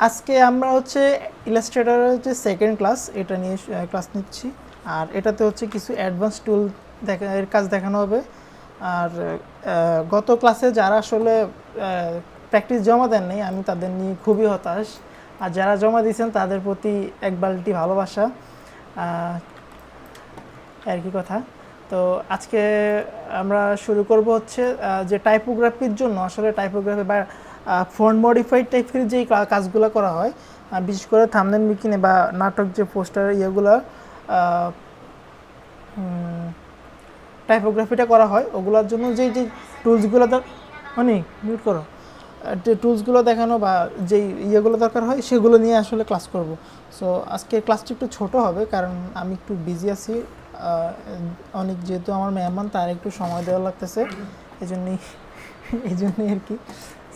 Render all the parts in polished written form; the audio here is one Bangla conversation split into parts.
আজকে আমরা হচ্ছে ইলাস্ট্রেটরের যে সেকেন্ড ক্লাস এটা নিয়ে ক্লাস নিচ্ছি। আর এটাতে হচ্ছে কিছু অ্যাডভান্স টুল এর কাজ দেখানো হবে। আর গত ক্লাসে যারা আসলে প্র্যাকটিস জমা দেন নাই, আমি তাদের নিয়ে খুবই হতাশ। আর যারা জমা দিয়েছেন তাদের প্রতি এক বালতি ভালোবাসা আর কি কথা। তো আজকে আমরা শুরু করব হচ্ছে যে টাইপোগ্রাফির জন্য আসলে টাইপোগ্রাফি বা ফন্ট মডিফাইড টাইপের যেই কাজগুলো করা হয়, বিশেষ করে থাম্বনেল মেকিংয়ে বা নাটক যে পোস্টার ইয়েগুলো টাইপোগ্রাফিটা করা হয়, ওগুলোর জন্য যেই যে টুলসগুলো অনেক মিউট করো, যে টুলসগুলো দেখানো বা যেই ইয়েগুলো দরকার হয় সেগুলো নিয়ে আসলে ক্লাস করব। সো আজকে ক্লাসটি একটু ছোট হবে কারণ আমি একটু বিজি আছি। অনেক যেহেতু আমার মেহমান, তার একটু সময় দেওয়া লাগতেছে, এই জন্যই আর কি।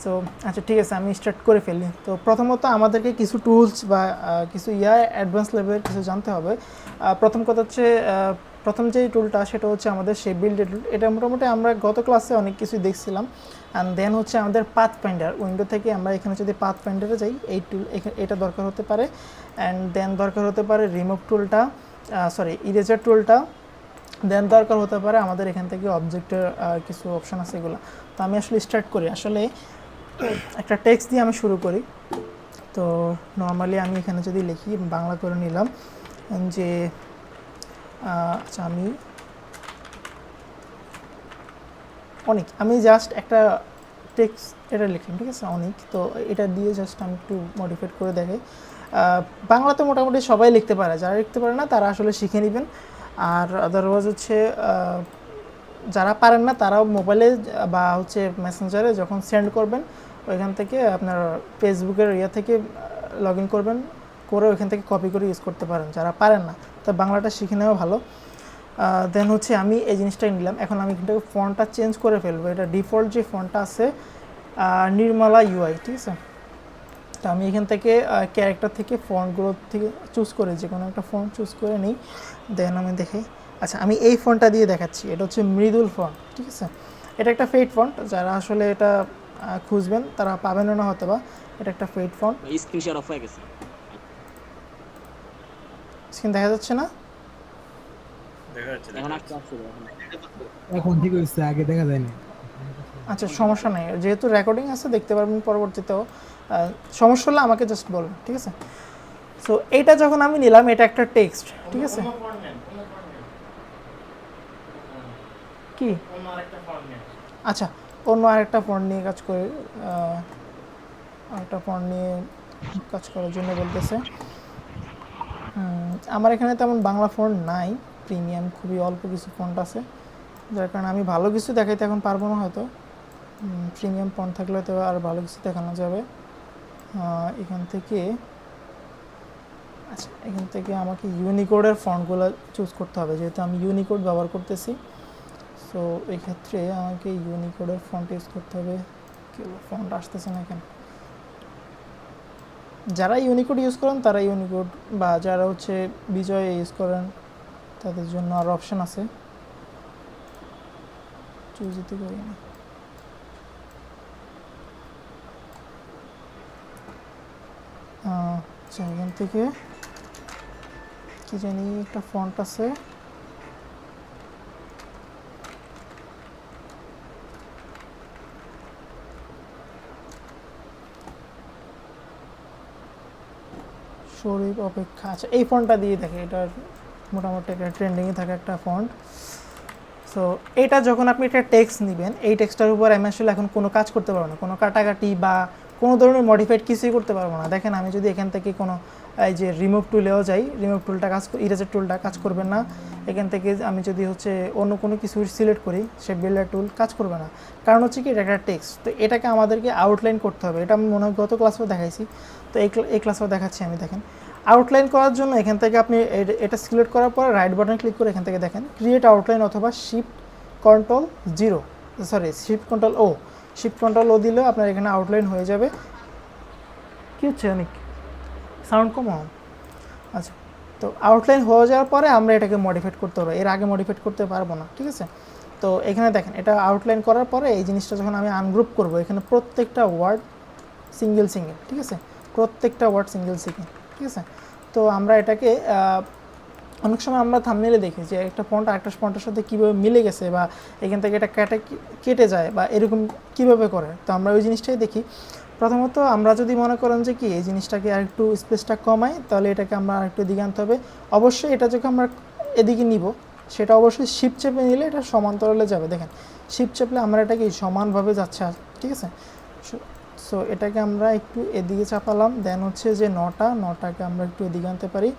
সো আচ্ছা ঠিক আছে, আমি স্টার্ট করে ফেলি। তো প্রথমত আমাদেরকে কিছু টুলস বা কিছু অ্যাডভান্স লেভেলের কিছু জানতে হবে। প্রথম কথা হচ্ছে প্রথম যেই টুলটা সেটা হচ্ছে আমাদের শেপ বিল্ডের টুল। এটা মোটামুটি আমরা গত ক্লাসে অনেক কিছুই দেখছিলাম। অ্যান্ড দেন হচ্ছে আমাদের পাথ ফাইন্ডার, উইন্ডো থেকে আমরা এখানে যদি পাথ ফাইন্ডারে যাই, এই টুল এটা দরকার হতে পারে। অ্যান্ড দেন দরকার হতে পারে রিমুভ টুলটা, ইরেজার টুলটা। দেন দরকার হতে পারে আমাদের এখান থেকে অবজেক্টের কিছু অপশান আছে এগুলো। তো আমি আসলে স্টার্ট করি, আসলে একটা টেক্সট দিয়ে আমি শুরু করি। তো নর্মালি আমি এখানে যদি লিখি, বাংলা করে নিলাম যে আচ্ছা আমি জাস্ট একটা টেক্সট এটা লিখলাম, ঠিক আছে, অনেক। তো এটা দিয়ে জাস্ট আমি একটু মডিফাইড করে দেখাই। বাংলাতে মোটামুটি সবাই লিখতে পারে, যারা লিখতে পারে না তারা আসলে শিখে নেবেন। আর আদারওয়াইজ হচ্ছে যারা পারেন না তারাও মোবাইলে বা হচ্ছে মেসেঞ্জারে যখন সেন্ড করবেন, ওইখান থেকে আপনার ফেসবুকের থেকে লগ ইন করবেন, করে ওইখান থেকে কপি করে ইউজ করতে পারেন যারা পারেন না। তো বাংলাটা শিখে নেওয়া ভালো। দেন হচ্ছে আমি এই জিনিসটাই নিলাম। এখন আমি এখান থেকে ফন্টটা চেঞ্জ করে ফেলবো। এটা ডিফল্ট যে ফন্টটা আছে নির্মলা ইউআই, ঠিক আছে। তো আমি এখান থেকে ক্যারেক্টার থেকে ফন্টগুলো থেকে চুজ করে যে কোনো একটা ফন্ট চুজ করে নিই। দেন আমি দেখি, আচ্ছা আমি এই ফন্টটা দিয়ে দেখাচ্ছি। এটা হচ্ছে মৃদুল ফন্ট, ঠিক আছে। এটা একটা ফেড ফন্ট, যারা আসলে এটা খুঁজবেন তারা পাবেনও না হয়তো বা। এটা একটা ফেড ফন্ট। স্ক্রিনশট অফ হয়ে গেছে, স্ক্রিন দেখা যাচ্ছে না? এখন আসতে আসছে এখন ঠিক হয়েছে, আগে দেখা যায়নি। আচ্ছা সমস্যা নেই, যেহেতু রেকর্ডিং আছে দেখতে পারবেন পরবর্তীতেও। সমস্যা হলে আমাকে জাস্ট বলুন, ঠিক আছে। সো এইটা যখন আমি নিলাম, এটা একটা টেক্সট, ঠিক আছে। কি আচ্ছা, অন্য আরেকটা ফন্ট নিয়ে কাজ করে, আরেকটা ফন্ট নিয়ে কাজ করার জন্য বলতেছে। আমার এখানে তেমন বাংলা ফন্ট নাই, প্রিমিয়াম খুবই অল্প কিছু ফন্ট আছে, যার কারণে আমি ভালো কিছু দেখাইতে এখন পারবো না হয়তো। প্রিমিয়াম ফন্ট থাকলে তো আর ভালো কিছু দেখানো যাবে। এখান থেকে আচ্ছা, এখান থেকে আমাকে ইউনিকোডের ফন্টগুলো চুজ করতে হবে, যেহেতু আমি ইউনিকোড ব্যবহার করতেছি। সো এই ক্ষেত্রে আমাকে ইউনিকোডের ফন্ট ইউজ করতে হবে। কেউ ফন্ট আসতেছে না এখানে। যারা ইউনিকোড ইউজ করেন তারা ইউনিকোড, বা যারা হচ্ছে বিজয় ইউজ করেন তাদের জন্য আর অপশান আছে, চুজ দিতে পারি না। আচ্ছা এখান থেকে কি জানি একটা ফন্ট আছে, শরীফ অপেক্ষা। আচ্ছা এই ফন্টটা দিয়ে দেখে, এটার মোটামুটি একটা ট্রেন্ডিংয়ে থাকে একটা ফন্ট। সো এটা যখন আপনি একটা টেক্সট নেবেন, এই টেক্সটটার উপর আমি আসলে এখন কোনো কাজ করতে পারবো না, কোনো কাটাকাটি বা কোনো ধরনের মডিফাইড কিছুই করতে পারবো না। দেখেন আমি যদি এখান থেকে কোনো এই যে রিমুভ টুলেও যাই, রিমুভ টুলটা ইরেজার টুলটা কাজ করবে না। এখান থেকে আমি যদি হচ্ছে অন্য কোনো কিছু সিলেক্ট করি, সে বিল্ডার টুল কাজ করবে না। কারণ হচ্ছে কি, এটা একটা টেক্সট, তো এটাকে আমাদেরকে আউটলাইন করতে হবে। এটা আমি মনে হয় গত ক্লাসেও দেখাইছি, তো এই ক্লাসেও দেখাচ্ছি আমি। দেখেন আউটলাইন করার জন্য এখান থেকে আপনি এটা সিলেক্ট করার পর রাইট বাটন ক্লিক করে এখান থেকে দেখেন ক্রিয়েট আউটলাইন অথবা শিফট কন্ট্রোল শিফট কন্ট্রোল ও দিলেও আপনার এখানে আউটলাইন হয়ে যাবে। কী হচ্ছে অনেক সাউন্ড কম? আচ্ছা, তো আউটলাইন হয়ে যাওয়ার পরে আমরা এটাকে মডিফাইড করতে পারবো, এর আগে মডিফাইড করতে পারবো না, ঠিক আছে। তো এখানে দেখেন এটা আউটলাইন করার পরে এই জিনিসটা যখন আমি আনগ্রুপ করব, এখানে প্রত্যেকটা ওয়ার্ড সিঙ্গেল, ঠিক আছে। প্রত্যেকটা ওয়ার্ড সিঙ্গেল সিকোয়েন্স, ঠিক আছে। তো আমরা এটাকে অনেক সময় আমরা থাম্বনেইলে দেখি যে একটা ফন্ট আরেকটা ফন্টের সাথে কীভাবে মিলে গেছে বা এখান থেকে এটা কেটে যায় বা এরকম কীভাবে করে, তো আমরা ওই জিনিসটাই দেখি। প্রথমত আমরা যদি মনে করেন যে কি এই জিনিসটাকে আর একটু স্পেসটা কমাই, তাহলে এটাকে আমরা আরেকটু এদিকে আনতে হবে। অবশ্যই এটা যখন আমরা এদিকে নিব, সেটা অবশ্যই শিফট চেপে নিলে এটা সমান্তরালে যাবে। দেখেন শিফট চেপলে আমরা এটাকে সমানভাবে যাচ্ছে, ঠিক আছে। সো এটাকে আমরা একটু এদিকে চাপালাম, দেন হচ্ছে যে নটাকে আমরা একটু এদিকে আনতে পারি,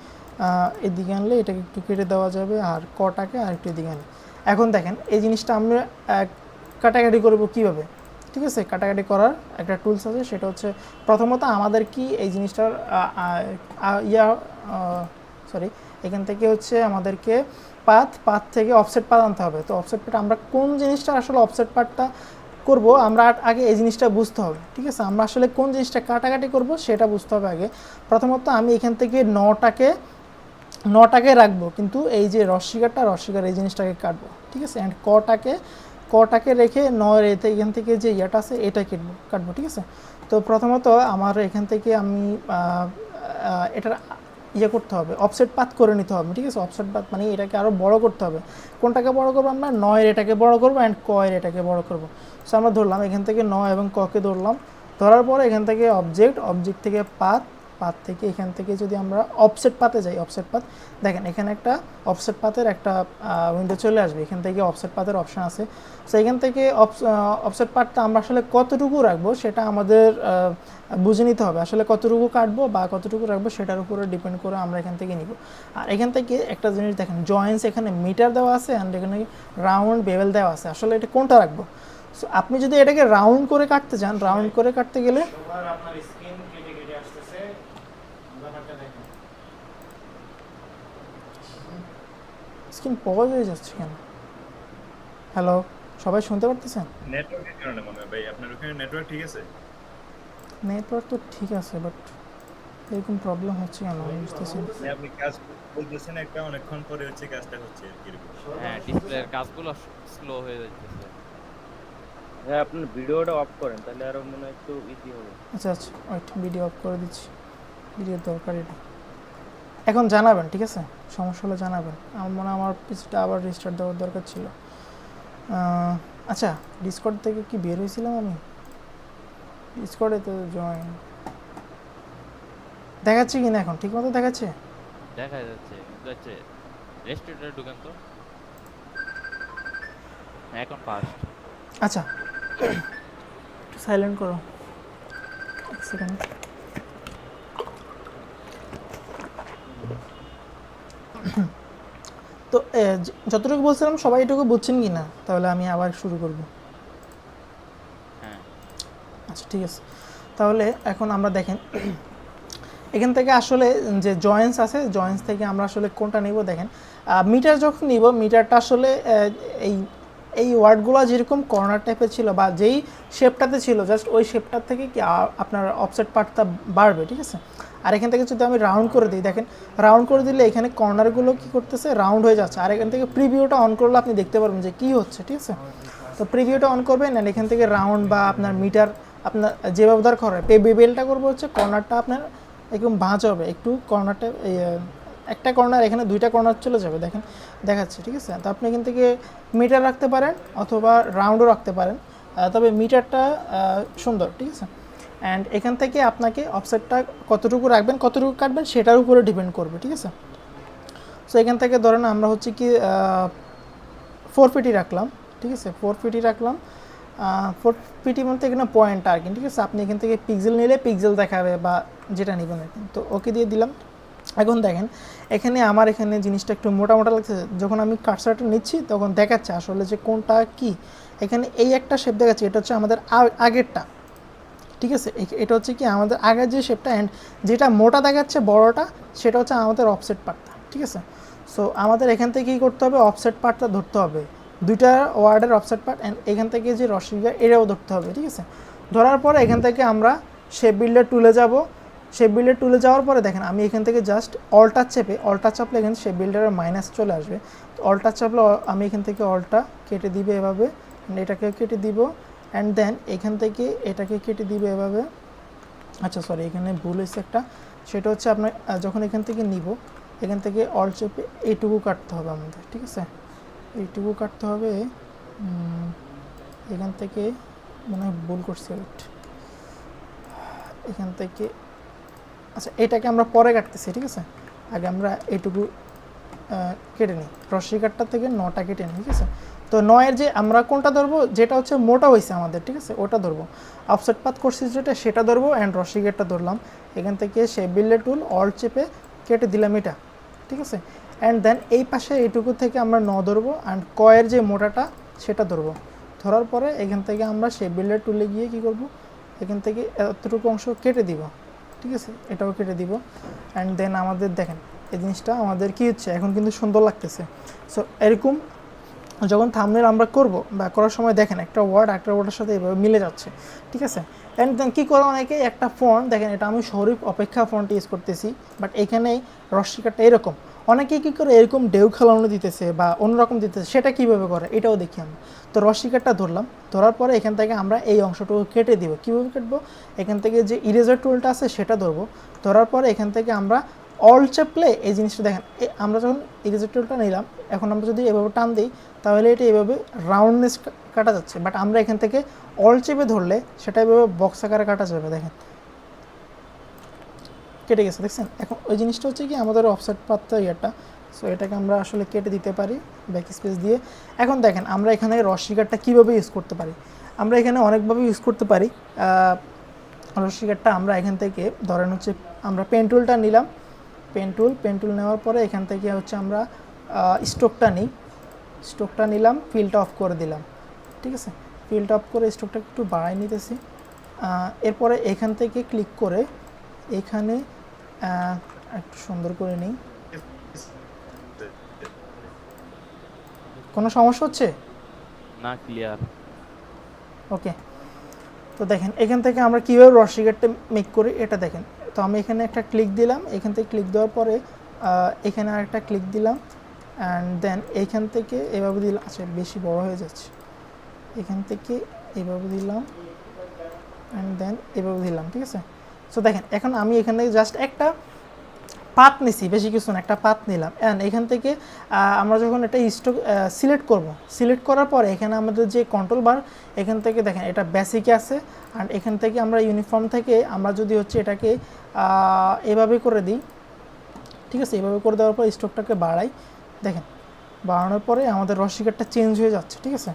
এদিকে আনলে এটাকে একটু কেটে দেওয়া যাবে, আর কটাকে আর একটু এদিকে আনি। এখন দেখেন এই জিনিসটা আমরা কাটাকাটি করবো কীভাবে, ঠিক আছে। কাটাকাটি করার একটা টুলস আছে, সেটা হচ্ছে প্রথমত আমাদের কি এই জিনিসটার সরি এখান থেকে হচ্ছে আমাদেরকে পাথ থেকে অফসেট পাথ আনতে হবে। তো অফসেট পাথ আমরা কোন জিনিসটা আসলে অফসেট পাথটা করব, আমরা আগে এই জিনিসটা বুঝতে হবে, ঠিক আছে। আমরা আসলে কোন জিনিসটা কাটাকাটি করব সেটা বুঝতে হবে আগে। প্রথমত আমি এখান থেকে নটাকে রাখবো, কিন্তু এই যে রস্বীকার এই জিনিসটাকে কাটবো, ঠিক আছে। অ্যান্ড কটাকে রেখে নয়ের এখান থেকে যে ইয়েটা আছে এটা কাটবো, ঠিক আছে। তো প্রথমত আমার এখান থেকে আমি এটার করতে হবে, অফসেট পাথ করে নিতে হবে, ঠিক আছে। অফসেট পাথ মানে এটাকে আরও বড় করতে হবে। কোনটাকে বড় করবো আমরা, নয়ের এটাকে বড় করবো অ্যান্ড কয়ের এটাকে বড় করবো। সো আমরা ধরলাম এখান থেকে নয় এবং ককে ধরলাম, ধরার পরে এখান থেকে অবজেক্ট থেকে পাথ থেকে এখান থেকে যদি আমরা অফসেট পাথে যাই, অফসেট পাথ দেখেন এখানে একটা অফসেট পাথের একটা উইন্ডো চলে আসবে, এখান থেকে অফসেট পাথের অপশান আছে। সো এখান থেকে অফসেট পাথটা আমরা আসলে কতটুকু রাখবো সেটা আমাদের বুঝে নিতে হবে, আসলে কতটুকু কাটবো বা কতটুকু রাখবো সেটার উপরে ডিপেন্ড করে আমরা এখান থেকে নিব। আর এখান থেকে একটা জিনিস দেখেন, জয়েন্টস এখানে মিটার দেওয়া আছে অ্যান্ড এখানে রাউন্ড বেভেল দেওয়া আছে, আসলে এটা কোনটা রাখবো। সো আপনি যদি এটাকে রাউন্ড করে কাটতে চান, রাউন্ড করে কাটতে গেলে স্ক্রিন পজ হয়ে যাচ্ছে কেন? হ্যালো, সবাই শুনতে পারতেছেন? নেটওয়ার্কের কারণে মনে হয় ভাই, আপনার ওখানে নেটওয়ার্ক ঠিক আছে? নেটওয়ার্ক তো ঠিক আছে, বাট এরকম প্রবলেম হচ্ছে কেন আমি বুঝতেছি না। আপনি কাজ বলতেছেন একটা, অনেকক্ষণ পরে হচ্ছে কাজটা হচ্ছে আর কি এরকম। হ্যাঁ, ডিসপ্লের কাজগুলো স্লো হয়ে যাচ্ছে। হ্যাঁ, আপনার ভিডিওটা অফ করেন, তাহলে আরো মনে হয় একটু ইজি হবে। আচ্ছা ওয়েট, ভিডিও অফ করে দিচ্ছি, ভিডিও দরকারই নেই। এখন জানাবেন, ঠিক আছে, সমস্যা হলে জানাবেন। আমার মনে হয় আমার পিসিটা আবার রিস্টার্ট দেওয়ার দরকার ছিল। আচ্ছা, ডিসকর্ড থেকে কি বের হয়েছিলাম আমি? ডিসকর্ডে তো জয়েন দেখাচ্ছে কি না এখন? ঠিক মতো দেখাচ্ছে? দেখা যাচ্ছে যাচ্ছে। রেস্টুরেন্টে ঢুকেন তো, এখন ফাস্ট। আচ্ছা, একটু সাইলেন্ট করো এক সেকেন্ড। তো যতটুকু বলছিলাম সবাই এটুকু বুঝছেন কি না? তাহলে আমি আবার শুরু করব। হ্যাঁ আচ্ছা ঠিক আছে, তাহলে এখন আমরা দেখেন এখান থেকে আসলে যে জয়েন্টস আছে, জয়েন্টস থেকে আমরা আসলে কোনটা নিব। দেখেন মিটার যখন নিব, মিটারটা আসলে এই ওয়ার্ডগুলো যেরকম কর্নার টাইপের ছিল বা যেই শেপটাতে ছিল, জাস্ট ওই শেপটার থেকে কি আপনার অফসেট পার্টটা বাড়বে, ঠিক আছে। আর এখান থেকে যদি আমি রাউন্ড করে দিই, দেখেন রাউন্ড করে দিলে এখানে কর্নারগুলো কি করতেছে, রাউন্ড হয়ে যাচ্ছে। আর এখান থেকে প্রিভিউটা অন করলে আপনি দেখতে পারবেন যে কী হচ্ছে, ঠিক আছে। তো প্রিভিউটা অন করবেন অ্যান্ড এখান থেকে রাউন্ড বা আপনার মিটার আপনার যে ব্যবহার করে বেলটা করবো হচ্ছে কর্নারটা আপনার একদম ভাঁজ হবে, একটু কর্নারটা একটা কর্নার এখানে দুইটা কর্নার চলে যাবে, দেখেন দেখাচ্ছে, ঠিক আছে। তো আপনি এখান থেকে মিটার রাখতে পারেন অথবা রাউন্ডও রাখতে পারেন, তবে মিটারটা সুন্দর, ঠিক আছে। অ্যান্ড এখান থেকে আপনাকে অফসেটটা কতটুকু রাখবেন কতটুকু কাটবেন সেটার উপরে ডিপেন্ড করবে, ঠিক আছে। সো এখান থেকে ধরেন আমরা হচ্ছে কি 450 রাখলাম, ঠিক আছে, 450 রাখলাম। 450 মধ্যে এখানে পয়েন্ট আর কি, ঠিক আছে। আপনি এখান থেকে পিক্সেল নিলে পিক্সেল দেখাবে বা যেটা নেবেন আর কি। তো ওকে দিয়ে দিলাম। এখন দেখেন এখানে আমার এখানে জিনিসটা একটু মোটা লাগছে, যখন আমি কার্সারটা নিচ্ছি তখন দেখাচ্ছে আসলে যে কোনটা কি। এখানে এই একটা শেপ দেখাচ্ছে, এটা হচ্ছে আমাদের আগেরটা, ঠিক আছে। এটা হচ্ছে কি আমাদের আগের যে শেপটা, অ্যান্ড যেটা মোটা দেখাচ্ছে বড়টা সেটা হচ্ছে আমাদের অফসেট পার্টটা, ঠিক আছে। সো আমাদের এখান থেকে কী করতে হবে, অফসেট পার্টটা ধরতে হবে, দুইটা ওয়ার্ডের অফসেট পার্ট, অ্যান্ড এখান থেকে যে রসিকা এটাও ধরতে হবে, ঠিক আছে। ধরার পরে এখান থেকে আমরা শেপ বিল্ডার টুলে যাব। শেপ বিল্ডার টুলে যাওয়ার পরে দেখেন আমি এখান থেকে জাস্ট অল্টার চাপলে এখানে শেপ বিল্ডারের মাইনাস চলে আসবে। তো অল্টার চাপলে আমি এখান থেকে অল্টা কেটে দিবে এভাবে, এটাকে কেটে দিব, অ্যান্ড দেন এখান থেকে এটাকে কেটে দিবে এভাবে, আচ্ছা সরি, এখানে ভুল হয়েছে একটা। সেটা হচ্ছে আপনার যখন এখান থেকে নিব, এখান থেকে অল চেপে এইটুকু কাটতে হবে আমাদের, ঠিক আছে? এইটুকু কাটতে হবে। এখান থেকে মনে হয় ভুল করছি, ওয়েট, এখান থেকে, আচ্ছা এটাকে আমরা পরে কাটতেছি, ঠিক আছে? আগে আমরা এইটুকু কেটে নিই, রশ্মি কাটটা থেকে 9টা কেটে নিই, ঠিক আছে? তো 9-এর যে আমরা কোনটা ধরবো, যেটা হচ্ছে মোটা হয়েছে আমাদের, ঠিক আছে, ওটা ধরবো। অফসেট পাত করছি যেটা, সেটা ধরবো, অ্যান্ড রশ্মি কাটটা ধরলাম। এখান থেকে শেপ বিল্ডার টুল অল চেপে কেটে দিলাম এটা, ঠিক আছে? অ্যান্ড দেন এই পাশে এইটুকু থেকে আমরা 9 ধরবো, অ্যান্ড কয়ের যে মোটাটা সেটা ধরবো। ধরার পরে এখান থেকে আমরা শেপ বিল্ডার টুলে গিয়ে কী করব, এখান থেকে এতটুকু অংশ কেটে দিব, ঠিক আছে? এটাও কেটে দিব। অ্যান্ড দেন আমাদের দেখেন এই জিনিসটা আমাদের কী হচ্ছে, এখন কিন্তু সুন্দর লাগতেছে। সো এরকম যখন থাম্বনেল আমরা করব বা করার সময় দেখেন একটা ওয়ার্ড একটা ওয়ার্ডের সাথে এভাবে মিলে যাচ্ছে, ঠিক আছে? অ্যান্ড দেন কী করে অনেকে একটা ফন্ট দেখেন, এটা আমি শরীফ অপেক্ষা ফন্ট ইউজ করতেছি, বাট এখানেই রশ্মিকাটা এরকম। অনেকে কী করে এরকম ঢেউ খেলানো দিতেছে বা অন্যরকম দিতেছে, সেটা কীভাবে করে এটাও দেখি আমি। তো রশ্মিকাটা ধরলাম, ধরার পরে এখান থেকে আমরা এই অংশটুকু কেটে দিব। কীভাবে কাটবো, এখান থেকে যে ইরেজার টুলটা আছে সেটা ধরবো, ধরার পরে এখান থেকে আমরা অল চেপলে এই জিনিসটা দেখেন, আমরা যখন ইরেজার টুলটা নিলাম, এখন আমরা যদি এভাবে টান দিই তাহলে এটা এভাবে রাউন্ডনেস কাটা যাচ্ছে, বাট আমরা এখান থেকে অল চেপে ধরলে সেটা এভাবে বক্স আকারে কাটা যাবে, দেখেন কেটে গেছে, দেখছেন? এখন ওই জিনিসটা হচ্ছে কি আমাদের অফসেট পাতটা ইয়েটা, সো এটাকে আমরা আসলে কেটে দিতে পারি ব্যাক স্পেস দিয়ে। এখন দেখেন আমরা এখানে রশ্মিকারটা কীভাবে ইউজ করতে পারি, আমরা এখানে অনেকভাবে ইউজ করতে পারি। রশ্মিকারটা আমরা এখান থেকে ধরেন হচ্ছে আমরা পেন টুলটা নিলাম, পেন টুল নেওয়ার পরে এখান থেকে হচ্ছে আমরা স্ট্রোকটা নিলাম, ফিলটা অফ করে দিলাম, ঠিক আছে? ফিলটা অফ করে স্ট্রোকটা একটু বাড়াই নিতেছি। এরপরে এখান থেকে ক্লিক করে এখানে একটু সুন্দর করে নিই। কোনো সমস্যা হচ্ছে না, ক্লিয়ার। ওকে। তো দেখেন এখান থেকে আমরা কীভাবে রশ্মিকারটা মেক করি এটা দেখেন। তো আমি এখানে একটা ক্লিক দিলাম, এখান থেকে ক্লিক দেওয়ার পরে এখানে আরেকটা ক্লিক দিলাম, অ্যান্ড দেন এইখান থেকে এভাবে দিলাম, আচ্ছা বেশি বড় হয়ে যাচ্ছে, এখান থেকে এভাবে দিলাম, অ্যান্ড দেন এভাবে দিলাম, ঠিক আছে? সো দেখেন এখন আমি এখান থেকে জাস্ট একটা পাত নিছি, বেশি কিছু না, একটা পাত নিলাম। অ্যান্ড এখান থেকে আমরা যখন এটা সিলেক্ট করার পরে এখানে আমাদের যে কন্ট্রোল বার, এখান থেকে দেখেন এটা বেসিকে আছে, অ্যান্ড এখান থেকে আমরা ইউনিফর্ম থেকে আমরা যদি হচ্ছে এটাকে এভাবে করে দিই, ঠিক আছে? এভাবে করে দেওয়ার পর স্ট্রোকটাকে বাড়াই, দেখেন বাড়ানোর পরে আমাদের রশ্মিকারটা চেঞ্জ হয়ে যাচ্ছে, ঠিক আছে?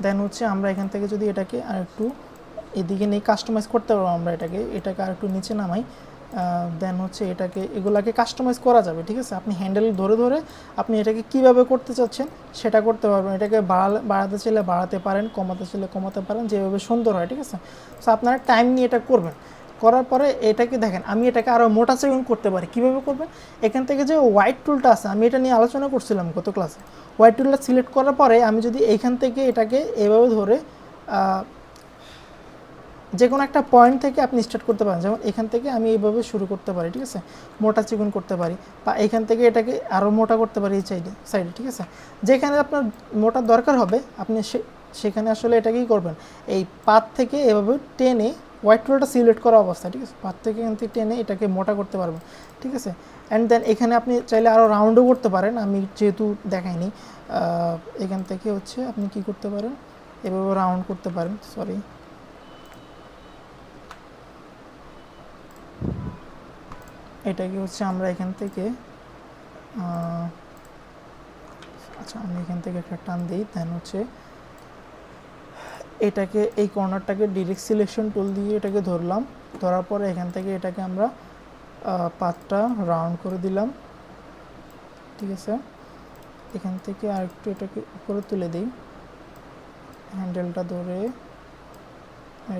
দেন হচ্ছে আমরা এখান থেকে যদি এটাকে আর একটু এদিকে নিয়ে কাস্টমাইজ করতে পারবো, আমরা এটাকে আর একটু নিচে নামাই, দেন হচ্ছে এগুলাকে কাস্টমাইজ করা যাবে, ঠিক আছে? আপনি হ্যান্ডেল ধরে ধরে আপনি এটাকে কিভাবে করতে চাচ্ছেন সেটা করতে পারবেন। এটাকে বাড়াতে চাইলে বাড়াতে পারেন, কমাতে চাইলে কমাতে পারেন, যেভাবে সুন্দর হয়, ঠিক আছে? সো আপনারা টাইম নিয়ে এটা করবেন। করার পরে এটাকে দেখেন আমি এটাকে আরও মোটা চিকন করতে পারি। কীভাবে করবেন, এখান থেকে যে হোয়াইট টুলটা আছে, আমি এটা নিয়ে আলোচনা করছিলাম গত ক্লাসে। হোয়াইট টুলটা সিলেক্ট করার পরে আমি যদি এইখান থেকে এটাকে এভাবে ধরে যে কোনো একটা পয়েন্ট থেকে আপনি স্টার্ট করতে পারেন, যেমন এখান থেকে আমি এইভাবে শুরু করতে পারি, ঠিক আছে? মোটা চিকন করতে পারি, বা এখান থেকে এটাকে আরও মোটা করতে পারি এই সাইডে, ঠিক আছে? যেখানে আপনার মোটা দরকার হবে আপনি সেখানে আসলে এটাকেই করবেন, এই পাত থেকে এভাবে টেনে হোয়াইট টুলটা সিলেক্ট করা অবস্থা, ঠিক আছে? পাত থেকে এখান থেকে টেনে এটাকে মোটা করতে পারবেন, ঠিক আছে? অ্যান্ড দেন এখানে আপনি চাইলে আরও রাউন্ডও করতে পারেন, আমি যেহেতু দেখাইনি। এখান থেকে হচ্ছে আপনি কি করতে পারেন, এভাবে রাউন্ড করতে পারেন, সরি এটাকে হচ্ছে আমরা এখান থেকে আচ্ছা আমি এখান থেকে একটা টান দিই, দেন হচ্ছে এটাকে এই কর্নারটাকে ডিরেক্ট সিলেকশন টুল দিয়ে এটাকে ধরলাম, ধরার পরে এখান থেকে এটাকে আমরা পাতটা রাউন্ড করে দিলাম, ঠিক আছে? এখান থেকে আরেকটু এটাকে উপরে তুলে দিই, হ্যান্ডেলটা ধরে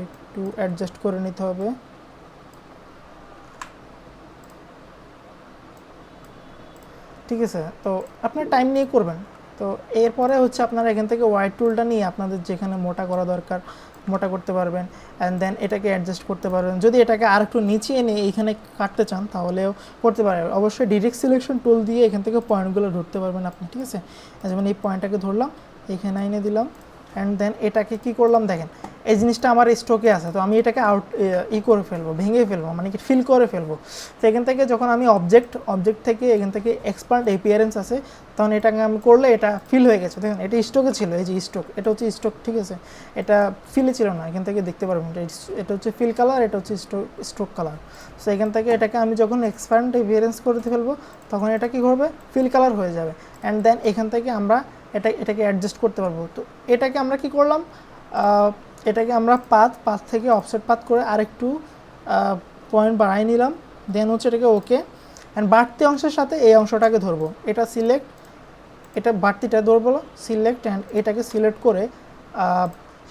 একটু অ্যাডজাস্ট করে নিতে হবে, ঠিক আছে? তো আপনার টাইম নিয়ে করবেন। তো এরপরে হচ্ছে আপনারা এখান থেকে হোয়াইট টুলটা নিয়ে আপনাদের যেখানে মোটা করা দরকার মোটা করতে পারবেন, অ্যান্ড দেন এটাকে অ্যাডজাস্ট করতে পারবেন। যদি এটাকে আর একটু নিচে এনে এইখানে কাটতে চান তাহলেও করতে পারবেন। অবশ্যই ডিরেক্ট সিলেকশন টুল দিয়ে এখান থেকে পয়েন্টগুলো ধরতে পারবেন আপনি, ঠিক আছে? যেমন এই পয়েন্টটাকে ধরলাম, এখানে এনে দিলাম, অ্যান্ড দেন এটাকে কি করলাম দেখেন এই জিনিসটা আমার স্ট্রোকে আছে, তো আমি এটাকে করে ফেলবো, ভেঙে ফেলবো, মানে কি ফিল করে ফেলবো। তো এখান থেকে যখন আমি অবজেক্ট থেকে এখান থেকে এক্সপান্ড এপিয়ারেন্স আছে, তখন এটাকে আমি করলে এটা ফিল হয়ে গেছে। দেখেন এটা স্ট্রোকে ছিল, এই যে স্ট্রোক, এটা হচ্ছে স্ট্রোক, ঠিক আছে, এটা ফিলে ছিল না, এখান থেকে দেখতে পারবেন এটা হচ্ছে ফিল কালার, এটা হচ্ছে স্ট্রোক কালার। সো এখান থেকে এটাকে আমি যখন এক্সপান্ড এপিয়ারেন্স করতে ফেলবো তখন এটা কী করবে, ফিল কালার হয়ে যাবে। অ্যান্ড দেন এখান থেকে আমরা এটাকে অ্যাডজাস্ট করতে পারবো। তো এটাকে আমরা কি করলাম, এটাকে আমরা পাথ থেকে অফসেট পাথ করে আরেকটু পয়েন্ট বাড়াই নিলাম, দেন হচ্ছে এটাকে ওকে। অ্যান্ড বাড়তি অংশের সাথে এই অংশটাকে ধরবো, এটা সিলেক্ট, এটা বাড়তিটা ধরবো, সিলেক্ট, অ্যান্ড এটাকে সিলেক্ট করে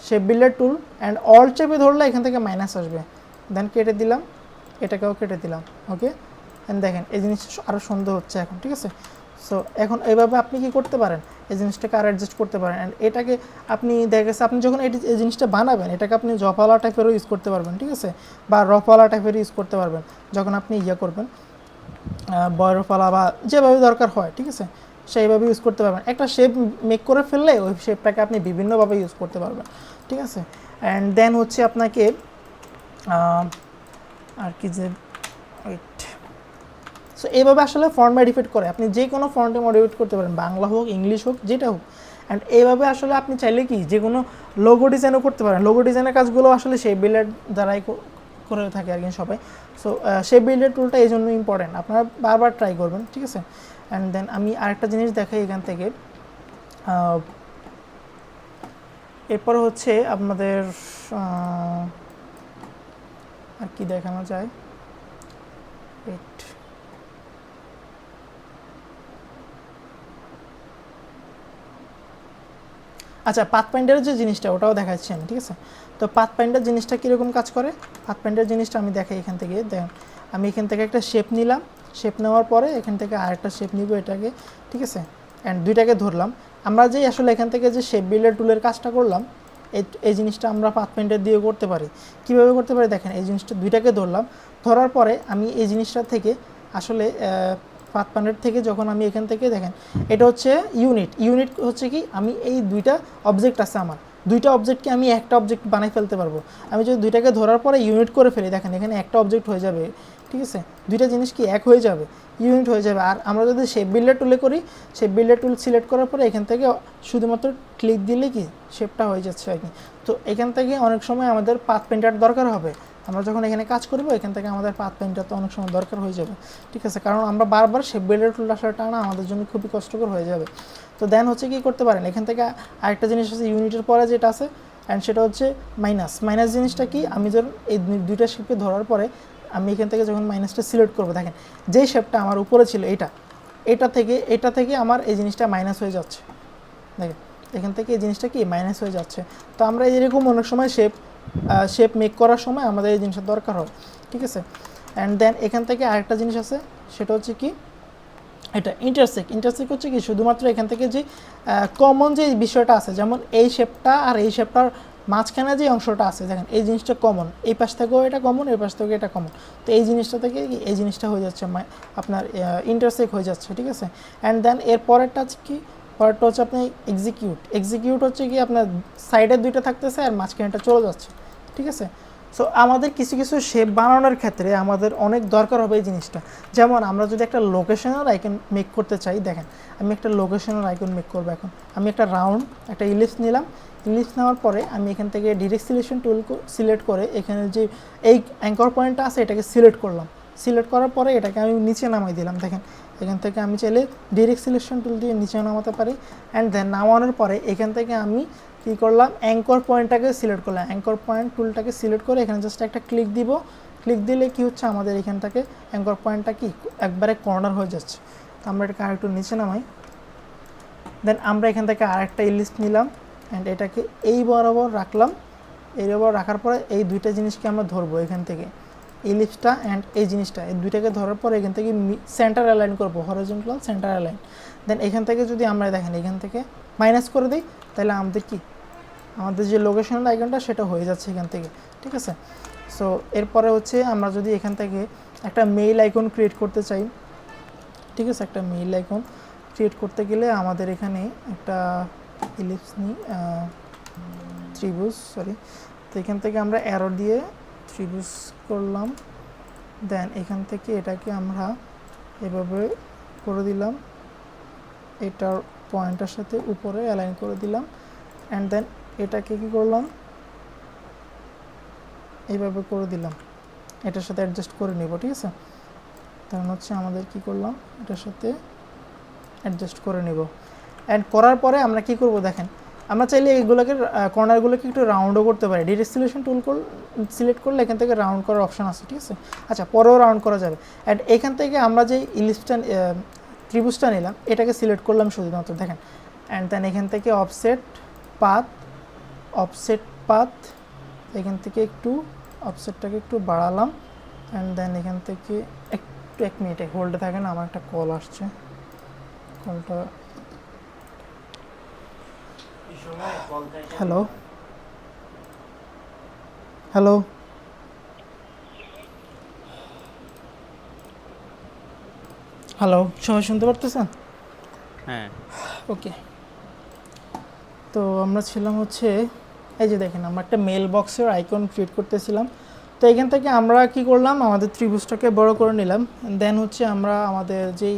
shape builder tool and all চেপে ধরলে এখান থেকে মাইনাস আসবে, দেন কেটে দিলাম, এটাকেও কেটে দিলাম, ওকে। অ্যান্ড দেখেন এই জিনিসটা আরও সুন্দর হচ্ছে এখন, ঠিক আছে। সো এখন এইভাবে আপনি কি করতে পারেন, এই জিনিসটাকে আর অ্যাডজাস্ট করতে পারেন। অ্যান্ড এটাকে আপনি দেখা গেছে আপনি যখন এই জিনিসটা বানাবেন এটাকে আপনি জপালা টাইপেরও ইউজ করতে পারবেন, ঠিক আছে, বা রফালা টাইপেরও ইউজ করতে পারবেন যখন আপনি করবেন বয়রফালা বা যেভাবে দরকার হয়, ঠিক আছে, সেইভাবে ইউজ করতে পারবেন। একটা শেপ মেক করে ফেললে ওই শেপটাকে আপনি বিভিন্নভাবে ইউজ করতে পারবেন, ঠিক আছে। অ্যান্ড দেন হচ্ছে আপনাকে আর কি যে সো এইভাবে আসলে ফন্ট মডিফাইড করে আপনি যে কোনো ফন্টে মডিফাইড করতে পারেন, বাংলা হোক, ইংলিশ হোক, যেটা হোক। অ্যান্ড এইভাবে আসলে আপনি চাইলে কি যে কোনো লোগো ডিজাইনও করতে পারেন। লোগো ডিজাইনের কাজগুলো আসলে শেপ বিল্ডার দ্বারাই করে থাকে আর কি সবাই। সো শেপ বিল্ডার টুলটা এই জন্য ইম্পর্টেন্ট, আপনারা বারবার ট্রাই করবেন, ঠিক আছে। অ্যান্ড দেন আমি আরেকটা জিনিস দেখাই এখান থেকে, এরপর হচ্ছে আপনাদের আর কি দেখানো যায়, আচ্ছা পাথফাইন্ডারের যে জিনিসটা ওটাও দেখাচ্ছি আমি, ঠিক আছে। তো পাথফাইন্ডার জিনিসটা কীরকম কাজ করে, পাথফাইন্ডার জিনিসটা আমি দেখাই এখান থেকে। দেখেন আমি এখান থেকে একটা শেপ নিলাম, শেপ নেওয়ার পরে এখান থেকে আরেকটা শেপ নিব এটাকে, ঠিক আছে। অ্যান্ড দুইটাকে ধরলাম, আমরা যে আসলে এখান থেকে যে শেপ বিল্ডার টুলের কাজটা করলাম এই জিনিসটা আমরা পাথফাইন্ডার দিয়ে করতে পারি। কীভাবে করতে পারি দেখেন, এই জিনিসটা দুইটাকে ধরলাম, ধরার পরে আমি এই জিনিসটা থেকে আসলে পাথফাইন্ডার থেকে যখন আমি এখান থেকে দেখেন এটা হচ্ছে ইউনিট হচ্ছে কি আমি এই দুইটা অবজেক্ট আছে, আমার দুইটা অবজেক্টকে আমি একটা অবজেক্ট বানাই ফেলতে পারবো। আমি যদি দুইটাকে ধরার পরে ইউনিট করে ফেলি দেখেন এখানে একটা অবজেক্ট হয়ে যাবে, ঠিক আছে, দুইটা জিনিস কি এক হয়ে যাবে, ইউনিট হয়ে যাবে। আর আমরা যদি শেপ বিল্ডার টুলে করি, শেপ বিল্ডার টুল সিলেক্ট করার পরে এখান থেকে শুধুমাত্র ক্লিক দিলে কি শেপটা হয়ে যাচ্ছে আর কি। তো এখান থেকে অনেক সময় আমাদের পাথ পেইন্টার দরকার হবে, আমরা যখন এখানে কাজ করবো এখান থেকে আমাদের পাথ পেইন্টার তো অনেক সময় দরকার হয়ে যাবে, ঠিক আছে, কারণ আমরা বারবার শেপ বিল্ডার টুল আসলে টানা আমাদের জন্য খুবই কষ্টকর হয়ে যাবে। তো দেন হচ্ছে কি করতে পারেন, এখান থেকে আরেকটা জিনিস আছে ইউনিটের পরে যেটা আছে, অ্যান্ড সেটা হচ্ছে মাইনাস জিনিসটা কি, আমি যখন এই দুইটা শেপকে ধরার পরে আমি এখান থেকে যখন মাইনাসটা সিলেক্ট করবো দেখেন যেই শেপটা আমার উপরে ছিল এটা থেকে আমার এই জিনিসটা মাইনাস হয়ে যাচ্ছে, দেখেন এখান থেকে এই জিনিসটা কি মাইনাস হয়ে যাচ্ছে। তো আমরা এরকম অনেক সময় শেপ মেক করার সময় আমাদের এই জিনিসটা দরকার হয়, ঠিক আছে। অ্যান্ড দেন এখান থেকে আরেকটা জিনিস আছে, সেটা হচ্ছে কি এটা ইন্টারসেক্ট হচ্ছে কি শুধুমাত্র এখান থেকে যে কমন যে বিষয়টা আছে, যেমন এই শেপটা আর এই শেপটার মাঝখানে যে অংশটা আছে দেখেন এই জিনিসটা কমন, এই পাশ থেকেও এটা কমন, এই পাশ থেকেও এটা কমন। তো এই জিনিসটা থেকে এই জিনিসটা হয়ে যাচ্ছে আপনার ইন্টারসেক্ট হয়ে যাচ্ছে, ঠিক আছে। অ্যান্ড দেন এর পরেরটা কি, পরেরটা হচ্ছে আপনি এক্সিকিউট হচ্ছে কি আপনার সাইডে দুইটা থাকতেছে আর মাঝখানেটা চলে যাচ্ছে, ঠিক আছে। সো আমাদের কিছু শেপ বানানোর ক্ষেত্রে আমাদের অনেক দরকার হবে এই জিনিসটা। যেমন আমরা যদি একটা লোকেশনের আইকন মেক করতে চাই, দেখেন আমি একটা লোকেশনের আইকন মেক করবো। এখন আমি একটা রাউন্ড একটা ইলিপস নিলাম, ইলিপস নেওয়ার পরে আমি এখান থেকে ডিরেক্ট সিলেকশন টুল সিলেক্ট করে এখানে যে এই অ্যাঙ্কর পয়েন্টটা আছে এটাকে সিলেক্ট করলাম, সিলেক্ট করার পরে এটাকে আমি নিচে নামাই দিলাম। দেখেন এখান থেকে আমি চাইলে ডিরেক্ট সিলেকশন টুল দিয়ে নিচে নামাতে পারি। অ্যান্ড দেন নামানোর পরে এখান থেকে আমি কী করলাম, অ্যাঙ্কর পয়েন্টটাকে সিলেক্ট করলাম, অ্যাঙ্কর পয়েন্ট টুলটাকে সিলেক্ট করে এখানে জাস্ট একটা ক্লিক দিব, ক্লিক দিলে কি হচ্ছে আমাদের এখান থেকে অ্যাঙ্কর পয়েন্টটা কি একবারে কর্নার হয়ে যাচ্ছে। তো আমরা এটাকে আরেকটু নিচে নামাই, দেন আমরা এখান থেকে আরেকটা ইলিপস নিলাম অ্যান্ড এটাকে এই বরাবর রাখলাম, এই বরাবর রাখার পরে এই দুইটা জিনিসকে আমরা ধরবো, এখান থেকে ইলিপসটা অ্যান্ড এই জিনিসটা এই দুইটাকে ধরার পরে এখান থেকে সেন্টার অ্যালাইন করবো, হরিজন্টাল সেন্টার অ্যালাইন। দেন এখান থেকে যদি আমরা দেখেন এখান থেকে মাইনাস করে দিই তাহলে আমাদের যে লোকেশনের আইকনটা সেটা হয়ে যাচ্ছে এখান থেকে, ঠিক আছে। সো এরপরে হচ্ছে আমরা যদি এখান থেকে একটা মেইল আইকন ক্রিয়েট করতে চাই, ঠিক আছে, একটা মেইল আইকন ক্রিয়েট করতে গেলে আমাদের এখানে একটা ইলিপস নিই, ত্রিভুজ সরি। তো এখান থেকে আমরা অ্যারো দিয়ে ত্রিভুজ করলাম, দেন এখান থেকে এটাকে আমরা এভাবে করে দিলাম, এটার পয়েন্টের সাথে উপরে অ্যালাইন করে দিলাম, অ্যান্ড দেন এটাকে কি করলাম, এইভাবে করে দিলাম, এটার সাথে অ্যাডজাস্ট করে নিব, ঠিক আছে। তখন হচ্ছে আমাদের কি করলাম, এটার সাথে অ্যাডজাস্ট করে নিব। অ্যান্ড করার পরে আমরা কি করব দেখেন, আমরা চাইলে এইগুলোকে কর্নারগুলোকে একটু রাউন্ডও করতে পারি। ডিরেক্ট সিলেকশন টুল সিলেক্ট করলে এখান থেকে রাউন্ড করার অপশন আছে, ঠিক আছে। আচ্ছা, পরেও রাউন্ড করা যাবে। অ্যান্ড এখান থেকে আমরা যে ইলিপসটা ত্রিভুজটা নিলাম এটাকে সিলেক্ট করলাম শুধুমাত্র, দেখেন। অ্যান্ড দেন এখান থেকে অফসেট পাথ এখান থেকে একটু অফসেটটাকে একটু বাড়ালাম, অ্যান্ড দেন এখান থেকে একটু 1 মিনিটে হোল্ডে থাকেন, আমার একটা কল আসছে, কলটা। হ্যালো হ্যালো হ্যালো, সবাই শুনতে পারতেছেন? হ্যাঁ ওকে। তো আমরা ছিলাম হচ্ছে, এই যে দেখেন আমরা একটা মেল বক্সের আইকন ক্রিয়েট করতেছিলাম। তো এখান থেকে আমরা কি করলাম, আমাদের ত্রিভুজটাকে বড় করে নিলাম, দেন হচ্ছে আমরা আমাদের যেই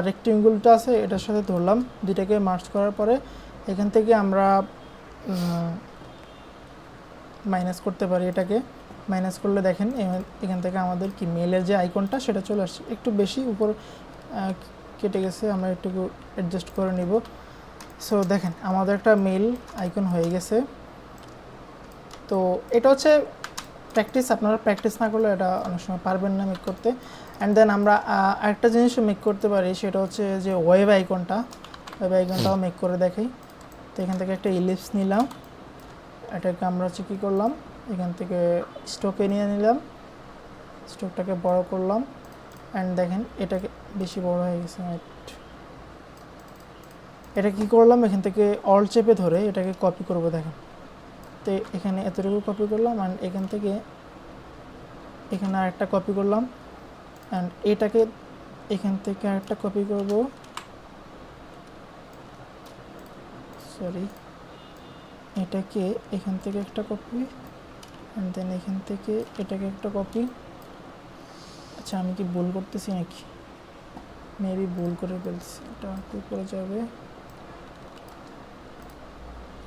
রেক্টেঙ্গুলটা আছে এটার সাথে ধরলাম, দুইটাকে মার্জ করার পরে এখান থেকে আমরা মাইনাস করতে পারি, এটাকে মাইনাস করলে দেখেন এখান থেকে আমাদের কি মেলের যে আইকনটা সেটা চলে আসছে, একটু বেশি উপর কেটে গেছে, আমরা একটু অ্যাডজাস্ট করে নিব। সো দেখেন আমাদের একটা মেল আইকন হয়ে গেছে। তো এটা হচ্ছে প্র্যাকটিস, আপনারা প্র্যাকটিস না করলে এটা অনেক সময় পারবেন না মেক করতে। অ্যান্ড দেন আমরা আরেকটা জিনিসও মেক করতে পারি, সেটা হচ্ছে যে ওয়েব আইকনটাও মেক করে দেখাই। তো এখান থেকে একটা ইলিপস নিলাম, এটাকে আমরা হচ্ছে কী করলাম, এখান থেকে স্ট্রোকে নিয়ে নিলাম, স্ট্রোকটাকে বড় করলাম, অ্যান্ড দেখেন এটাকে বেশি বড় হয়ে গেছে। এটা কি করলাম, এখান থেকে অল চেপে ধরে এটাকে কপি করব, দেখেন। তো এখানে এতটুকু কপি করলাম, অ্যান্ড এখান থেকে এখানে আরেকটা কপি করলাম, অ্যান্ড এটাকে এখান থেকে আরেকটা কপি করব, সরি, এটাকে এখান থেকে একটা কপি, অ্যান্ড দেন এখান থেকে এটাকে একটা কপি। আচ্ছা, আমি কি ভুল করতেছি নাকি? মেবি ভুল করে ফেলছি, এটা একটু করে যাবে,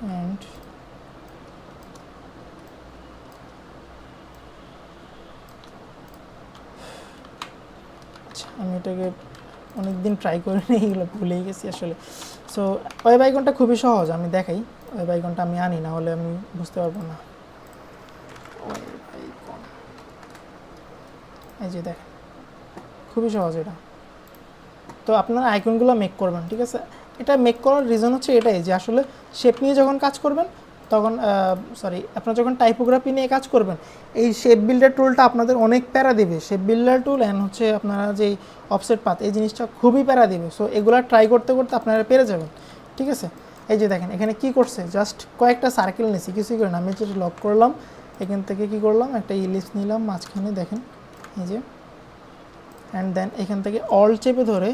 অ্যান্ড আচ্ছা, আমি এটাকে অনেকদিন ট্রাই করে নিই, এগুলো ভুলেই গেছি আসলে। সো ওয়েব আইকনটা খুবই সহজ, আমি দেখাই। ওয়েব আইকনটা আমি আনি, না হলে আমি বুঝতে পারবো না। ওয়েব আইকন, এই যে দেখেন, খুবই সহজ এটা। তো আপনারা আইকনগুলো মেক করবেন, ঠিক আছে। এটা মেক করার রিজন হচ্ছে এটাই যে আসলে শেপ নিয়ে যখন কাজ করবেন তখন আপনারা যখন টাইপোগ্রাফি নিয়ে কাজ করবেন, এই শেপ বিল্ডার টুলটা আপনাদের অনেক প্যারা দেবে। শেপ বিল্ডার টুল অ্যান্ড হচ্ছে আপনারা যেই অফসেট পাথ, এই জিনিসটা খুবই প্যারা দেবে। সো এগুলো ট্রাই করতে করতে আপনারা পেরে যাবেন, ঠিক আছে। এই যে দেখেন এখানে কি করছে, জাস্ট কয়েকটা সার্কেল নিয়েছি, কিছুই করে না, আমি যেটা লক করলাম, এখান থেকে কি করলাম, একটা ইলিপস নিলাম মাঝখানে, দেখেন এই যে, অ্যান্ড দেন এখান থেকে অল চেপে ধরে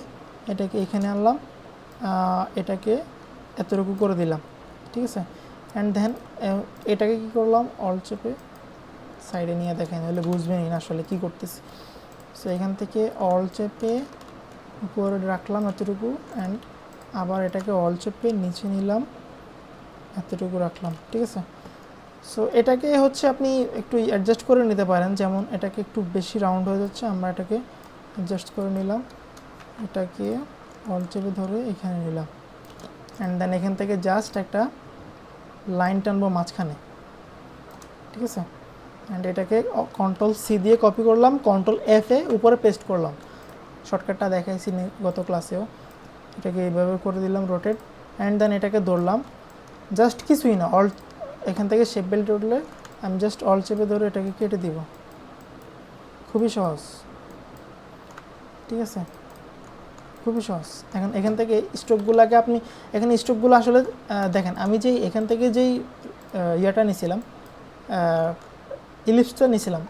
এটাকে এখানে আনলাম, এটাকে এতটুকু করে দিলাম, ঠিক আছে। অ্যান্ড দেন এটাকে কি করলাম, অল চেপে সাইডে নিয়ে দেখেন, তাহলে বুঝবেনই না আসলে কী করতেছি। সো এখান থেকে অল চেপে উপরে রাখলাম এতটুকু, অ্যান্ড আবার এটাকে অল চেপে নিচে নিলাম, এতটুকু রাখলাম, ঠিক আছে। সো এটাকে হচ্ছে আপনি একটু অ্যাডজাস্ট করে নিতে পারেন, যেমন এটাকে একটু বেশি রাউন্ড হয়ে যাচ্ছে, আমরা এটাকে অ্যাডজাস্ট করে নিলাম, এটাকে অল চেপে ধরে এখানে নিলাম, অ্যান্ড দেন এখান থেকে জাস্ট একটা লাইন টানবো মাঝখানে, ঠিক আছে। অ্যান্ড এটাকে কন্ট্রোল-C দিয়ে কপি করলাম, কন্ট্রোল-F এ উপরে পেস্ট করলাম, শর্টকাটটা দেখাইছি গত ক্লাসেও। এটাকে এইভাবে করে দিলাম রোটেট, অ্যান্ড দেন এটাকে ধরলাম, জাস্ট কিছুই না, অল এখান থেকে শেপ বেল্ট উঠলে আমি জাস্ট অল চেপে ধরে এটাকে কেটে দিব, খুবই সহজ, ঠিক আছে, খুবই সহজ। এখন এখান থেকে স্ট্রোকগুলোকে আপনি, এখানে স্ট্রোকগুলো আসলে দেখেন, আমি যেই এখান থেকে যেই ইয়েটা নিয়েছিলাম, ইলিপসটা নিয়েছিলাম,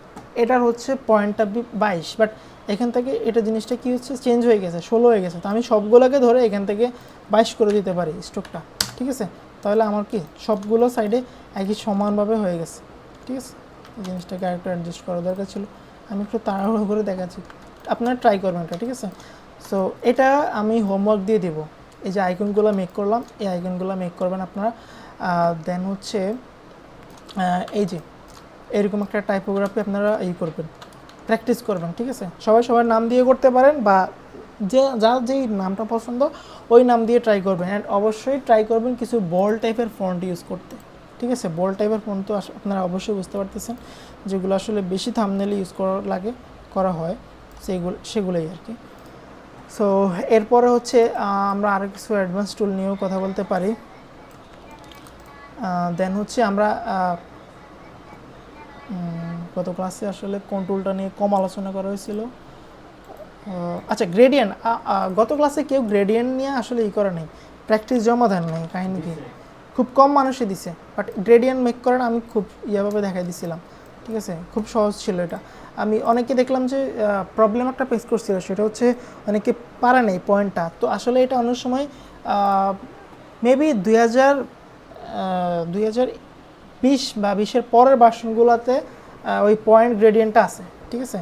এটার হচ্ছে পয়েন্টটা 22, বাট এখান থেকে এটা জিনিসটা কী হচ্ছে, চেঞ্জ হয়ে গেছে, 16 হয়ে গেছে। তো আমি সবগুলোকে ধরে এখান থেকে 22 করে দিতে পারি স্ট্রোকটা, ঠিক আছে। তাহলে আমার কি সবগুলো সাইডে একই সমানভাবে হয়ে গেছে, ঠিক আছে। এই জিনিসটাকে আরেকটু অ্যাডজাস্ট করা দরকার ছিল, আমি একটু তাড়াহুড়ো করে দেখাচ্ছি, আপনারা ট্রাই করবেন এটা, ঠিক আছে। সো এটা আমি হোমওয়ার্ক দিয়ে দেব, এই যে আইকনগুলো মেক করলাম, এই আইকনগুলো মেক করবেন আপনারা। দেন হচ্ছে এই যে এরকম একটা টাইপোগ্রাফি আপনারা করবেন, প্র্যাকটিস করবেন, ঠিক আছে। সবাই সবার নাম দিয়ে করতে পারেন, বা যার যেই নামটা পছন্দ ওই নাম দিয়ে ট্রাই করবেন। অ্যান্ড অবশ্যই ট্রাই করবেন কিছু বোল্ড টাইপের ফন্ট ইউজ করতে, ঠিক আছে। বোল্ড টাইপের ফন্ট তো আপনারা অবশ্যই বুঝতে পারতেছেন, যেগুলো আসলে বেশি থাম্বনেইলে ইউজ করা হয় সেগুলোই আর কি। সো এরপরে হচ্ছে আমরা আরও কিছু অ্যাডভান্স টুল নিয়েও কথা বলতে পারি। দেন হচ্ছে আমরা গত ক্লাসে আসলে কোন টুলটা নিয়ে কম আলোচনা করা হয়েছিল, আচ্ছা গ্রেডিয়েন্ট। গত ক্লাসে কেউ গ্রেডিয়েন্ট নিয়ে আসলে করে নেই, প্র্যাকটিস জমা দেন নাই, কাহিনী কি খুব কম মানুষই দিছে, বাট গ্রেডিয়েন্ট মেক করার আমি খুব ইয়াভাবে দেখাই দিছিলাম, ঠিক আছে। খুব সহজ ছিল এটা। আমি অনেকে দেখলাম যে প্রবলেম একটা ফেস করছিল, সেটা হচ্ছে অনেকে পারে নেই পয়েন্টটা। তো আসলে এটা অনেক সময় মেবি 2020 বা 20-এর পরের ভার্সনগুলোতে ওই পয়েন্ট গ্রেডিয়েন্টটা আছে, ঠিক আছে।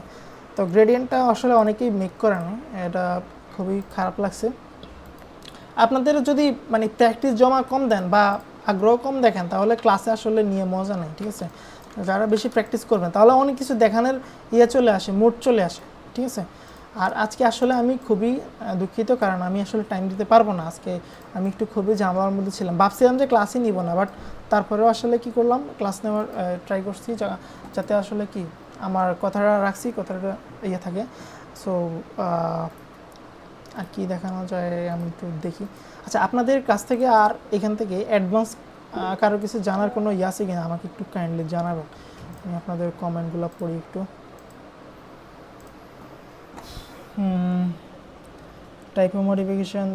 তো গ্রেডিয়েন্টটা আসলে অনেকেই মেক করে না, এটা খুবই খারাপ লাগছে। আপনাদের যদি মানে প্র্যাকটিস জমা কম দেন বা আগ্রহ কম দেখেন, তাহলে ক্লাসে আসলে নিয়ে মজা নেই, ঠিক আছে। যারা বেশি প্র্যাকটিস করবেন তাহলে অনেক কিছু দেখানোর চলে আসে, মুড চলে আসে, ঠিক আছে। আর আজকে আসলে আমি খুবই দুঃখিত, কারণ আমি আসলে টাইম দিতে পারবো না আজকে। আমি একটু খুবই ঝামেলার মধ্যে ছিলাম, ভাবছিলাম যে ক্লাসই নিব না, বাট তারপরেও আসলে কি করলাম, ক্লাস নেওয়ার ট্রাই করছি, যাতে আসলে কি আমার কথাটা রাখছি, কথাটা থাকে। সো আর কি দেখানো যায় আমি একটু দেখি। আচ্ছা, আপনাদের কাছ থেকে আর এখান থেকে অ্যাডভান্স কারো কিছু জানার কোনো আছে কিনা আমাকে একটু কাইন্ডলি জানাবেন। আমি আপনাদের কমেন্টগুলো পড়ি একটু। টাইপো মডিফিকেশান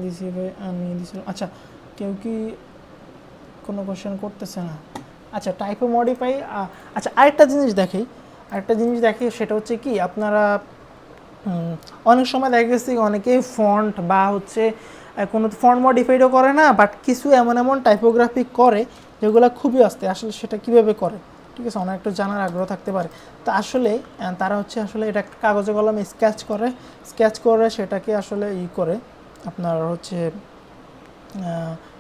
আমি দিয়েছিলাম। আচ্ছা, কেউ কি কোনো কোশ্চেন করতেছে না? আচ্ছা, টাইপো মডিফাই। আচ্ছা, আরেকটা জিনিস দেখি, সেটা হচ্ছে কি আপনারা অনেক সময় দেখা গেছে অনেকেই ফন্ট বা হচ্ছে কোনো ফন্ট মডিফাইডও করে না, বাট কিছু এমন টাইপোগ্রাফি করে যেগুলো খুবই আস্তে। আসলে সেটা কিভাবে করে, ঠিক আছে, অনেক একটু জানার আগ্রহ থাকতে পারে। তো আসলে তারা হচ্ছে আসলে এটা কাগজে কলমে স্কেচ করে সেটাকে আসলে করে আপনার হচ্ছে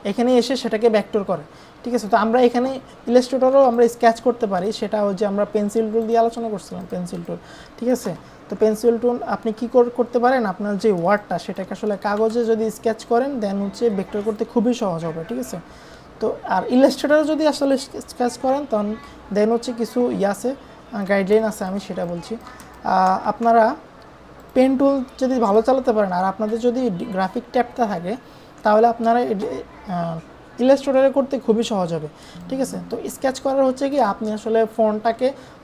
এখানে এসে সেটাকে ভেক্টর করে, ঠিক আছে। তো আমরা এখানে ইলাস্ট্রেটরও আমরা স্কেচ করতে পারি, সেটা হচ্ছে আমরা পেন্সিল টুল দিয়ে আলোচনা করছিলাম, পেন্সিল টুল, ঠিক আছে। তো পেন্সিল টুল আপনি কী করতে পারেন, আপনার যে ওয়ার্ডটা সেটাকে আসলে কাগজে যদি স্কেচ করেন দেন হচ্ছে ভেক্টর করতে খুবই সহজ হবে, ঠিক আছে। তো আর ইলাস্ট্রেটর যদি আসলে স্কেচ করেন তখন দেন হচ্ছে কিছু আছে, গাইডলাইন আছে, আমি সেটা বলছি। আপনারা পেন টুল যদি ভালো চালাতে পারেন আর আপনাদের যদি গ্রাফিক ট্যাবটা থাকে, তাহলে আপনারা ইলাস্ট্রেটরে করতে খুবই সহজ হবে, ঠিক আছে। তো স্কেচ করার হচ্ছে কি আপনি আসলে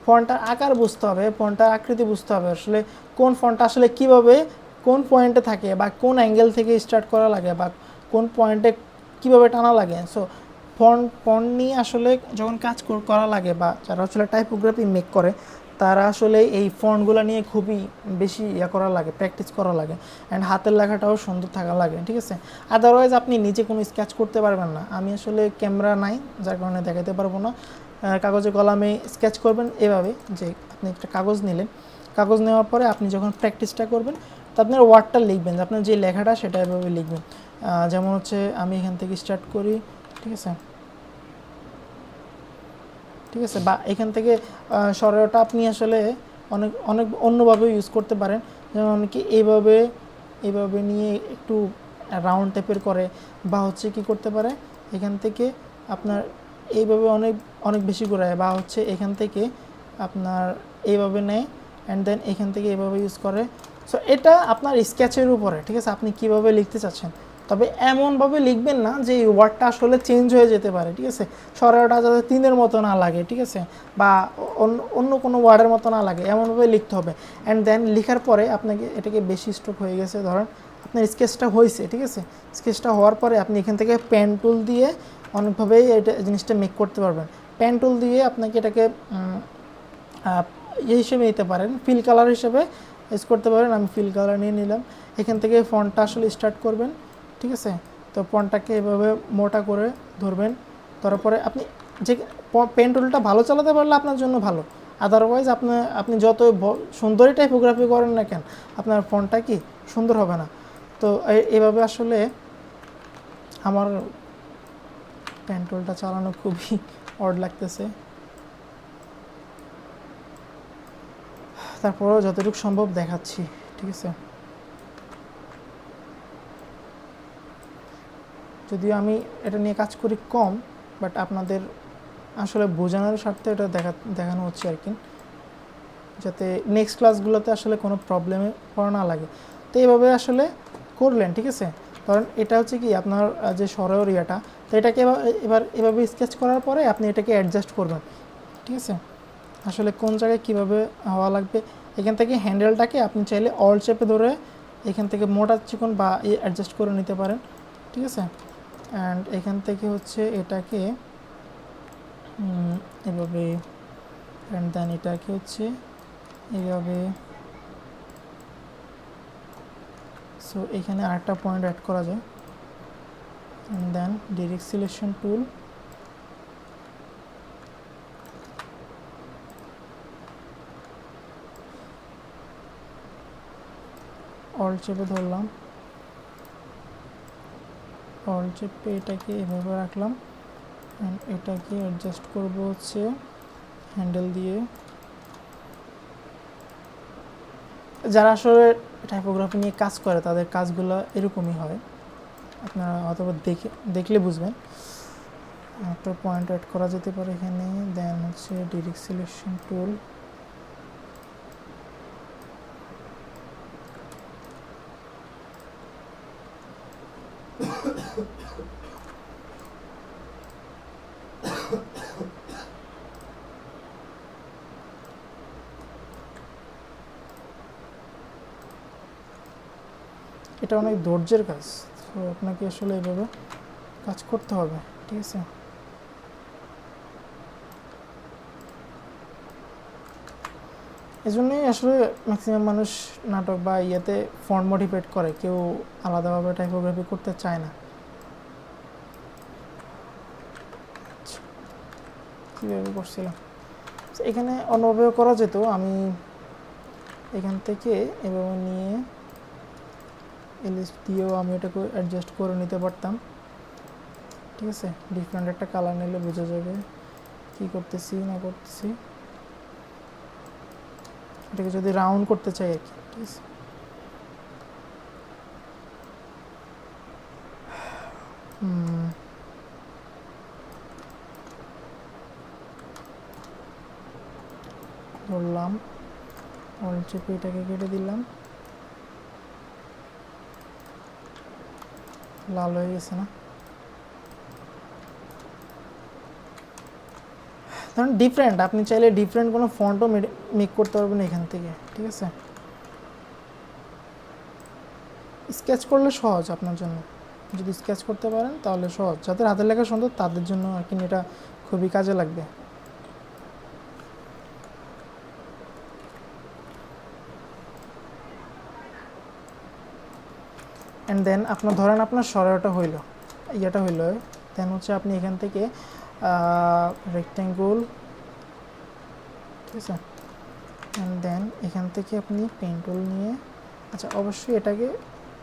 ফন্টটার আকার বুঝতে হবে, ফন্টটার আকৃতি বুঝতে হবে, আসলে কোন ফন্টটা আসলে কিভাবে কোন পয়েন্টে থাকে বা কোন অ্যাঙ্গেল থেকে স্টার্ট করা লাগে বা কোন পয়েন্টে কিভাবে টানা লাগে। সো ফন্ট নিয়ে আসলে যখন কাজ করা লাগে বা যারা আসলে টাইপোগ্রাফি মেক করে, তারা আসলে এই ফন্টগুলো নিয়ে খুবই বেশি করা লাগে, প্র্যাকটিস করা লাগে। অ্যান্ড হাতের লেখাটাও সুন্দর থাকা লাগে, ঠিক আছে। আদারওয়াইজ আপনি নিজে কোনো স্কেচ করতে পারবেন না। আমি আসলে ক্যামেরা নাই, যার কারণে দেখাতে পারবো না। কাগজে কলমে স্কেচ করবেন এভাবে, যে আপনি একটা কাগজ নিলেন, কাগজ নেওয়ার পরে আপনি যখন প্র্যাকটিসটা করবেন তো আপনার ওয়ার্ডটা লিখবেন, আপনার যে লেখাটা সেটা এভাবে লিখবেন। যেমন হচ্ছে আমি এখান থেকে স্টার্ট করি, ঠিক আছে, বা এখান থেকে সরলটা আপনি আসলে অনেক অন্যভাবে ইউজ করতে পারেন। যেমন অনেকে এইভাবে নিয়ে একটু রাউন্ড টাইপের করে, বা হচ্ছে কি করতে পারে এখান থেকে আপনার এইভাবে অনেক বেশি ঘোরায়, বা হচ্ছে এখান থেকে আপনার এইভাবে নেয় অ্যান্ড দেন এখান থেকে এইভাবে ইউজ করে। সো এটা আপনার স্কেচের উপরে, ঠিক আছে, আপনি কিভাবে লিখতে চাচ্ছেন। তবে এমনভাবে লিখবেন না যে এই ওয়ার্ডটা আসলে চেঞ্জ হয়ে যেতে পারে, ঠিক আছে। সরলটা যাতে 3-এর মতো না লাগে, ঠিক আছে, বা অন্য কোনো ওয়ার্ডের মতো না লাগে, এমনভাবে লিখতে হবে। অ্যান্ড দেন লেখার পরে আপনাকে এটাকে বেশি স্ট্রোক হয়ে গেছে, ধরেন আপনার স্কেচটা হয়েছে, ঠিক আছে, স্কেচটা হওয়ার পরে আপনি এখান থেকে পেন টুল দিয়ে অনেকভাবেই এটা জিনিসটা মেক করতে পারবেন। পেন টুল দিয়ে আপনাকে এটাকে হিসেবে নিতে পারেন, ফিল কালার হিসেবে ইউজ করতে পারেন। আমি ফিল কালার নিয়ে নিলাম। এখান থেকে ফন্টটা আসলে স্টার্ট করবেন, ঠিক আছে। তো ফন্টটাকে এভাবে মোটা করে ধরবেন, তারপরে আপনি যে পেন টুলটা ভালো চালাতে পারলে আপনার জন্য ভালো, আদারওয়াইজ আপনি যত সুন্দরই টাইপোগ্রাফি করেন না কেন আপনার ফন্টটা কি সুন্দর হবে না। তো এভাবে আসলে আমার পেন টুলটা চালানো খুবই অড লাগতেছে। তারপরেও যতটুকু সম্ভব দেখাচ্ছি, ঠিক আছে। যদিও আমি এটা নিয়ে কাজ করি কম, বাট আপনাদের আসলে বোঝানোর স্বার্থে এটা দেখানো হচ্ছে আর কি, যাতে নেক্সট ক্লাসগুলোতে আসলে কোনো প্রবলেমে পড়া না লাগে। তো এইভাবে আসলে করলেন, ঠিক আছে। কারণ এটা হচ্ছে কি আপনার যে সরয়ের ইয়েটা, তো এটাকে এবার এভাবে স্কেচ করার পরে আপনি এটাকে অ্যাডজাস্ট করবেন, ঠিক আছে। আসলে কোন জায়গায় কীভাবে হওয়া লাগবে, এখান থেকে হ্যান্ডেলটাকে আপনি চাইলে অল চেপে ধরে এখান থেকে মোটা চিকন বা অ্যাডজাস্ট করে নিতে পারেন, ঠিক আছে। অ্যান্ড এখান থেকে হচ্ছে এটাকে এভাবে, অ্যান্ড দেন এটাকে হচ্ছে এইভাবে। সো এখানে আরেকটা পয়েন্ট অ্যাড করা যায়, and then direct selection tool, Alt চেপে ধরলাম, অল চেপে এটাকে এভাবে রাখলাম, অ্যান্ড এটাকে অ্যাডজাস্ট করব হচ্ছে হ্যান্ডেল দিয়ে। যারা আসলে টাইপোগ্রাফি নিয়ে কাজ করে তাদের কাজগুলো এরকমই হয়, আপনারা হয়তো দেখলে বুঝবেন। একটা পয়েন্ট অ্যাড করা যেতে পারে এখানে, দেন হচ্ছে ডিরেক্ট সিলেকশন টুল, এটা অনেক ধৈর্যের কাজ, তো আপনাকে আসলে এইভাবে কাজ করতে হবে, ঠিক আছে। এজন্যই আসলে ম্যাক্সিমাম মানুষ নাটক বা ইয়েতে ফন্ট মডিফাইড করে, কেউ আলাদাভাবে টাইপোগ্রাফি করতে চায় না। কীভাবে করছিলাম এখানে অন্যভাবে করা যেত, আমি এখান থেকে এভাবে নিয়ে এলএস দিয়েও আমি এটাকে অ্যাডজাস্ট করে নিতে পারতাম, ঠিক আছে। ডিফারেন্ট একটা কালার নিলে বোঝা যাবে কি করতেছি না করতেছি। এটাকে যদি রাউন্ড করতে চাই আর কি, ঠিক আছে। ধরলাম, অল চেপে এটাকে কেটে দিলাম, লাল হয়ে গেছে না। কারণ ডিফারেন্ট, আপনি চাইলে ডিফারেন্ট কোনো ফন্টও মেক করতে পারবেন এখান থেকে, ঠিক আছে। স্কেচ করলে সহজ আপনার জন্য, যদি স্কেচ করতে পারেন তাহলে সহজ। যাদের হাতের লেখা সুন্দর তাদের জন্য আর কি এটা খুবই কাজে লাগবে। অ্যান্ড দেন আপনার ধরেন আপনার সরয়টা হইল, ইয়েটা হইল, দেন হচ্ছে আপনি এখান থেকে রেক্ট্যাঙ্গুল, ঠিক আছে। অ্যান্ড দেন এখান থেকে আপনি পেন টুল নিয়ে, আচ্ছা অবশ্যই এটাকে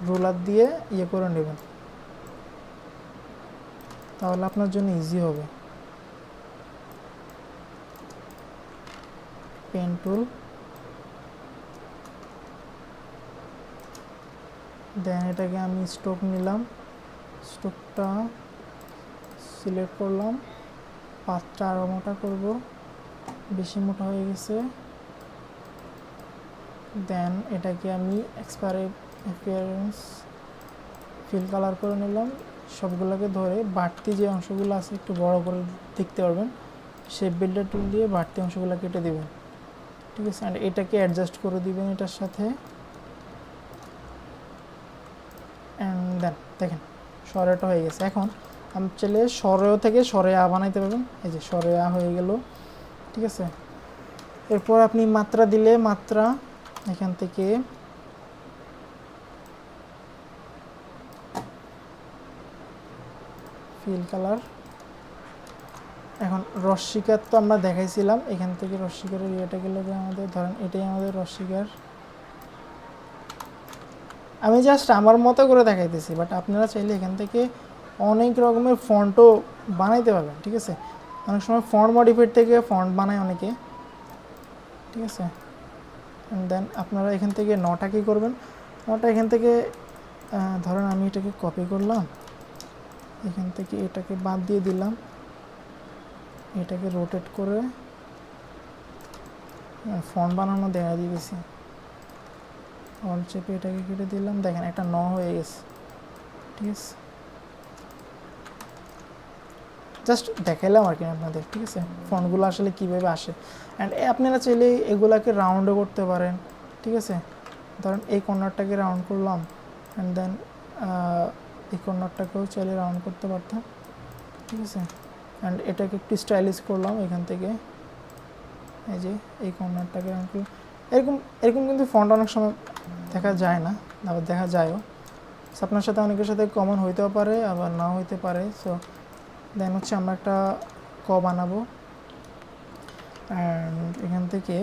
রোলার দিয়ে ইয়ে করে নেবেন, তাহলে আপনার জন্য ইজি হবে। পেন টুল, দেন এটাকে আমি স্ট্রোক নিলাম, স্ট্রোকটা সিলেক্ট করলাম, পাতটা আরও মোটা করব, বেশি মোটা হয়ে গেছে। দেন এটাকে আমি অ্যাপিয়ারেন্স ফিল কালার করে নিলাম, সবগুলোকে ধরে বাড়তি যে অংশগুলো আছে একটু বড় করে দেখতে পারবেন, শেপ বিল্ডার টুল দিয়ে বাড়তি অংশগুলো কেটে দেবেন, ঠিক আছে। অ্যান্ড এটাকে অ্যাডজাস্ট করে দিবেন এটার সাথে। অ্যান্ড দেন দেখেন সরেটা হয়ে গেছে। এখন আমি চাইলে সরেও থেকে সরেয়া বানাইতে পারবেন, এই যে সরেয়া হয়ে গেল, ঠিক আছে। এরপর আপনি মাত্রা দিলে মাত্রা এখান থেকে ফিল কালার, এখন রশ্মিকার তো আমরা দেখাইছিলাম, এখান থেকে রশ্মিকারের ইয়েটা গেলে আমাদের ধরেন এটাই আমাদের রশ্মিকার। আমি জাস্ট আমার মতো করে দেখাইতেছি, বাট আপনারা চাইলে এখান থেকে অনেক রকমের ফন্টও বানাইতে পারবেন, ঠিক আছে। অনেক সময় ফন্ট মডিফাইড থেকে ফন্ট বানায় অনেকে, ঠিক আছে। দেন আপনারা এখান থেকে নটা কী করবেন, নটা এখান থেকে ধরেন আমি এটাকে কপি করলাম, এখান থেকে এটাকে বাদ দিয়ে দিলাম, এটাকে রোটেট করে ফন্ট বানানো দেখা দিয়ে গেছি, অল চেপে এটাকে কেটে দিলাম, দেখেন একটা ন হয়ে গেছে, ঠিক আছে। জাস্ট দেখাইলাম আর কি আপনাদের, ঠিক আছে, ফন্টগুলো আসলে কীভাবে আসে। অ্যান্ড আপনারা চাইলে এগুলাকে রাউন্ডও করতে পারেন, ঠিক আছে। ধরেন এই কর্নারটাকে রাউন্ড করলাম, অ্যান্ড দেন এই কর্নারটাকেও চাইলে রাউন্ড করতে পারতাম, ঠিক আছে। অ্যান্ড এটাকে একটু স্টাইলিশ করলাম এখান থেকে, এই যে এই কর্নারটাকে রাউন্ড করলাম। এরকম এরকম কিন্তু ফন্ট অনেক সময় দেখা যায় না, আবার দেখা যায়ও। সো আপনার সাথে অনেকের সাথে কমন হইতেও পারে, আবার নাও হইতে পারে। সো দেন হচ্ছে আমরা একটা ক বানাবো, অ্যান্ড এখান থেকে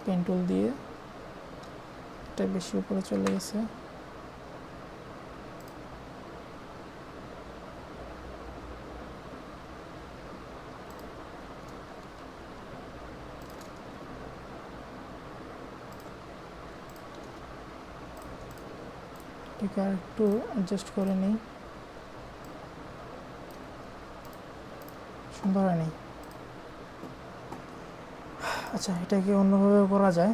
পেন টুল দিয়ে এটা বেশি উপরে চলে গেছে, ঠিক আর একটু অ্যাডজাস্ট করে নিই, সুন্দর হয়নি। আচ্ছা, এটাকে অন্যভাবে করা যায়।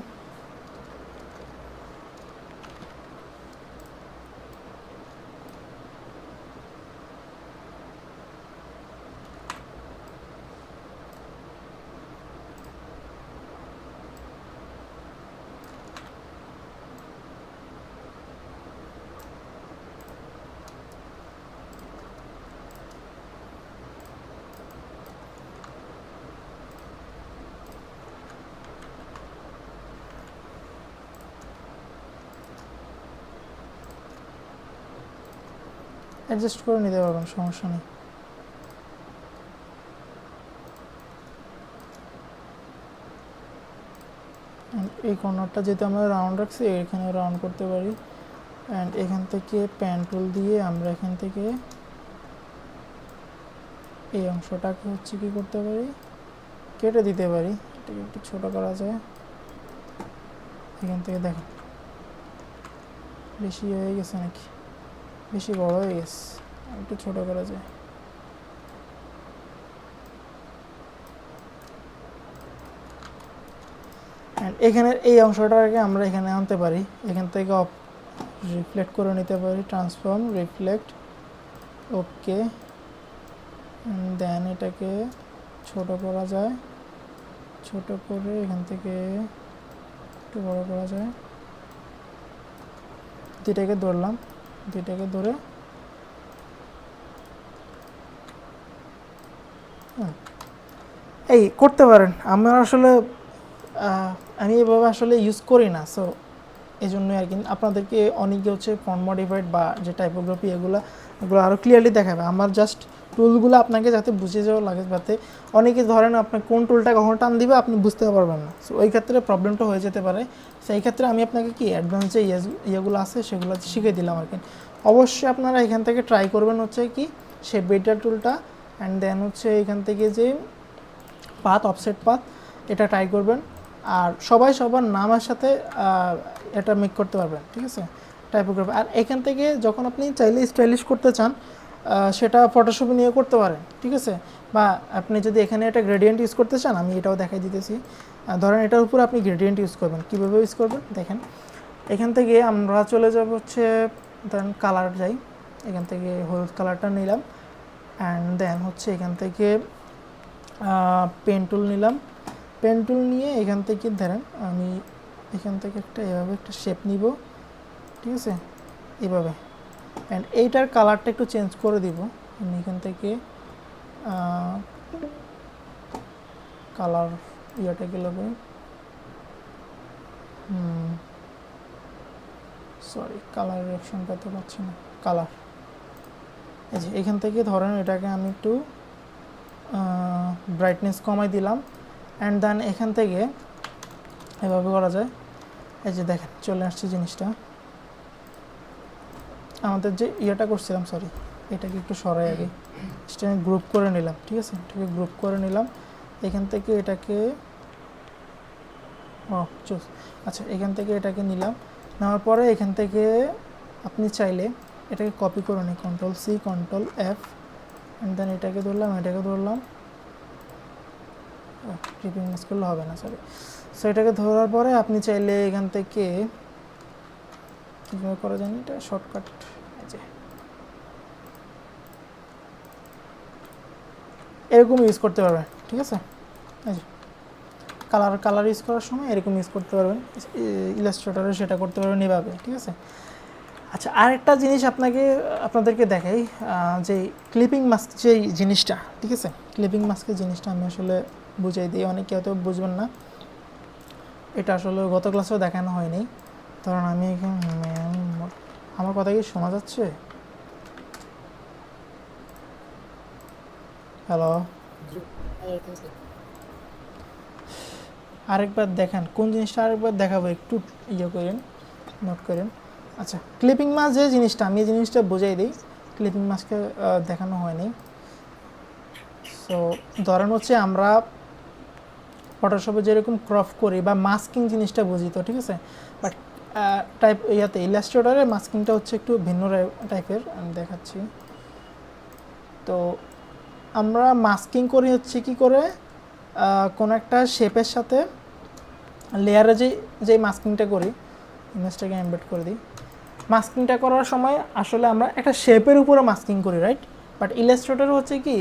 অ্যাডজাস্ট করে নিতে পারবেন, সমস্যা নেই। এই কর্নারটা যেহেতু আমরা রাউন্ড রাখছি, এখানে রাউন্ড করতে পারি। অ্যান্ড এখান থেকে প্যান টুল দিয়ে আমরা এখান থেকে এই অংশটাকে হচ্ছে কি করতে পারি, কেটে দিতে পারি। এটাকে একটু ছোটো করা যায়, এখান থেকে দেখেন বেশি হয়ে গেছে নাকি, বেশি বড় হয়ে গেছে, একটু ছোটো করা যায়। অ্যান্ড এখানের এই অংশটাকে আমরা এখানে আনতে পারি, এখান থেকে রিফ্লেক্ট করে নিতে পারি, ট্রান্সফর্ম রিফ্লেক্ট, ওকে। দেন এটাকে ছোট করা যায়, ছোট করে এখান থেকে একটু বড় করা যায়। দুইটাকে ধরলাম, দুইটাকে ধরে এই করতে পারেন। আমার আসলে আমি এভাবে আসলে ইউজ করি না, সো এই জন্যই আর কি আপনাদেরকে অনেকে হচ্ছে ফন্ট মডিফাইড বা যে টাইপোগ্রাফি এগুলো আরও ক্লিয়ারলি দেখাবে। আমার জাস্ট টুলগুলো আপনাকে যাতে বুঝে যাওয়া লাগে, যাতে অনেকে ধরেন আপনার কোন টুলটা কখন টান দিবে আপনি বুঝতে পারবেন না, সো ওই ক্ষেত্রে প্রবলেমটা হয়ে যেতে পারে। সেই ক্ষেত্রে আমি আপনাকে কি অ্যাডভান্স যে ইয়েগুলো আছে সেগুলো শিখিয়ে দিলাম আর কি। অবশ্যই আপনারা এখান থেকে ট্রাই করবেন হচ্ছে কি শেপ বিল্ডার টুলটা, অ্যান্ড দেন হচ্ছে এখান থেকে যে পাথ অফসেট পাথ এটা ট্রাই করবেন। আর সবাই সবার নামের সাথে এটা মেক করতে পারবেন, ঠিক আছে, টাইপোগ্রাফি। আর এখান থেকে যখন আপনি চাইলে স্টাইলিশ করতে চান সেটা ফটোশপে নিয়ে করতে পারেন, ঠিক আছে। বা আপনি যদি এখানে একটা গ্রেডিয়েন্ট ইউজ করতে চান, আমি এটাও দেখাই দিতেছি। ধরেন এটার উপর আপনি গ্রেডিয়েন্ট ইউজ করবেন, কীভাবে ইউজ করবেন দেখেন। এখান থেকে আমরা চলে যাব হচ্ছে ধরেন কালার যাই, এখান থেকে হলুদ কালারটা নিলাম, অ্যান্ড দেন হচ্ছে এখান থেকে পেন টুল নিলাম। পেন টুল নিয়ে এখান থেকে ধরেন আমি এখান থেকে একটা এভাবে একটা শেপ নিব, ঠিক আছে, এভাবে। অ্যান্ড এইটার কালারটা একটু চেঞ্জ করে দিব। আমি এখান থেকে কালার ইয়েটা গেল, সরি কালারের অপশনটা তো পাচ্ছি না, কালার এই যে এখান থেকে ধরেন এটাকে আমি একটু ব্রাইটনেস কমাই দিলাম, অ্যান্ড দেন এখান থেকে এভাবে করা যায়। এই যে দেখেন চলে আসছে জিনিসটা, আমাদের যে ইয়েটা করছিলাম, সরি এটাকে একটু সরাই আগে, সেটা আমি গ্রুপ করে নিলাম, ঠিক আছে, এটাকে গ্রুপ করে নিলাম। এখান থেকে এটাকে আচ্ছা এখান থেকে এটাকে নিলাম, নেওয়ার পরে এখান থেকে আপনি চাইলে এটাকে কপি করে নিই, Ctrl+C Ctrl+F, অ্যান্ড দেন এটাকে ধরলাম, এটাকে ধরলাম, ক্লিপিং মিস করলে হবে না, সরি। সো এটাকে ধরার পরে আপনি চাইলে এখান থেকে কীভাবে করা জানি, এটা শর্টকাট, যে এরকম ইউজ করতে পারবেন, ঠিক আছে। এই যে কালার ইউজ করার সময় এরকম ইউজ করতে পারবেন, ইলাস্ট্রেটরে সেটা করতে পারবেন এভাবে, ঠিক আছে। আচ্ছা আরেকটা জিনিস আপনাদেরকে দেখাই, যে ক্লিপিং মাস্ক যেই জিনিসটা, ঠিক আছে, ক্লিপিং মাস্কের জিনিসটা আমি আসলে বুঝাই দিই, অনেকে হয়তো বুঝবেন না, এটা আসলে গত ক্লাসেও দেখানো হয়নি। ধরুন আমি আমার কথা কি শোনা যাচ্ছে? হ্যালো, আরেকবার দেখান কোন জিনিসটা, আরেকবার দেখাবো, একটু ইয়ে করেন, নোট করেন। আচ্ছা ক্লিপিং মাস্ক যে জিনিসটা, আমি এই জিনিসটা বোঝাই দিই, ক্লিপিং মাস্কে দেখানো হয়নি। সো ধরেন হচ্ছে আমরা ফটোশপে যেরকম ক্রপ করি বা মাস্কিং জিনিসটা বুঝি তো, ঠিক আছে, বাট ইয়াতে ইলাস্ট্রেটরে মাস্কিংটা হচ্ছে একটু ভিন্ন টাইপের, আমি দেখাচ্ছি। তো আমরা মাস্কিং করি হচ্ছে কি করে, কোনো একটা শেপের সাথে লেয়ারে যে মাস্কিংটা করি, ইমেজটাকে এমবেড করে দিই, মাস্কিংটা করার সময় আসলে আমরা একটা শেপের উপরে মাস্কিং করি, রাইট। বাট ইলাস্ট্রেটর হচ্ছে কি,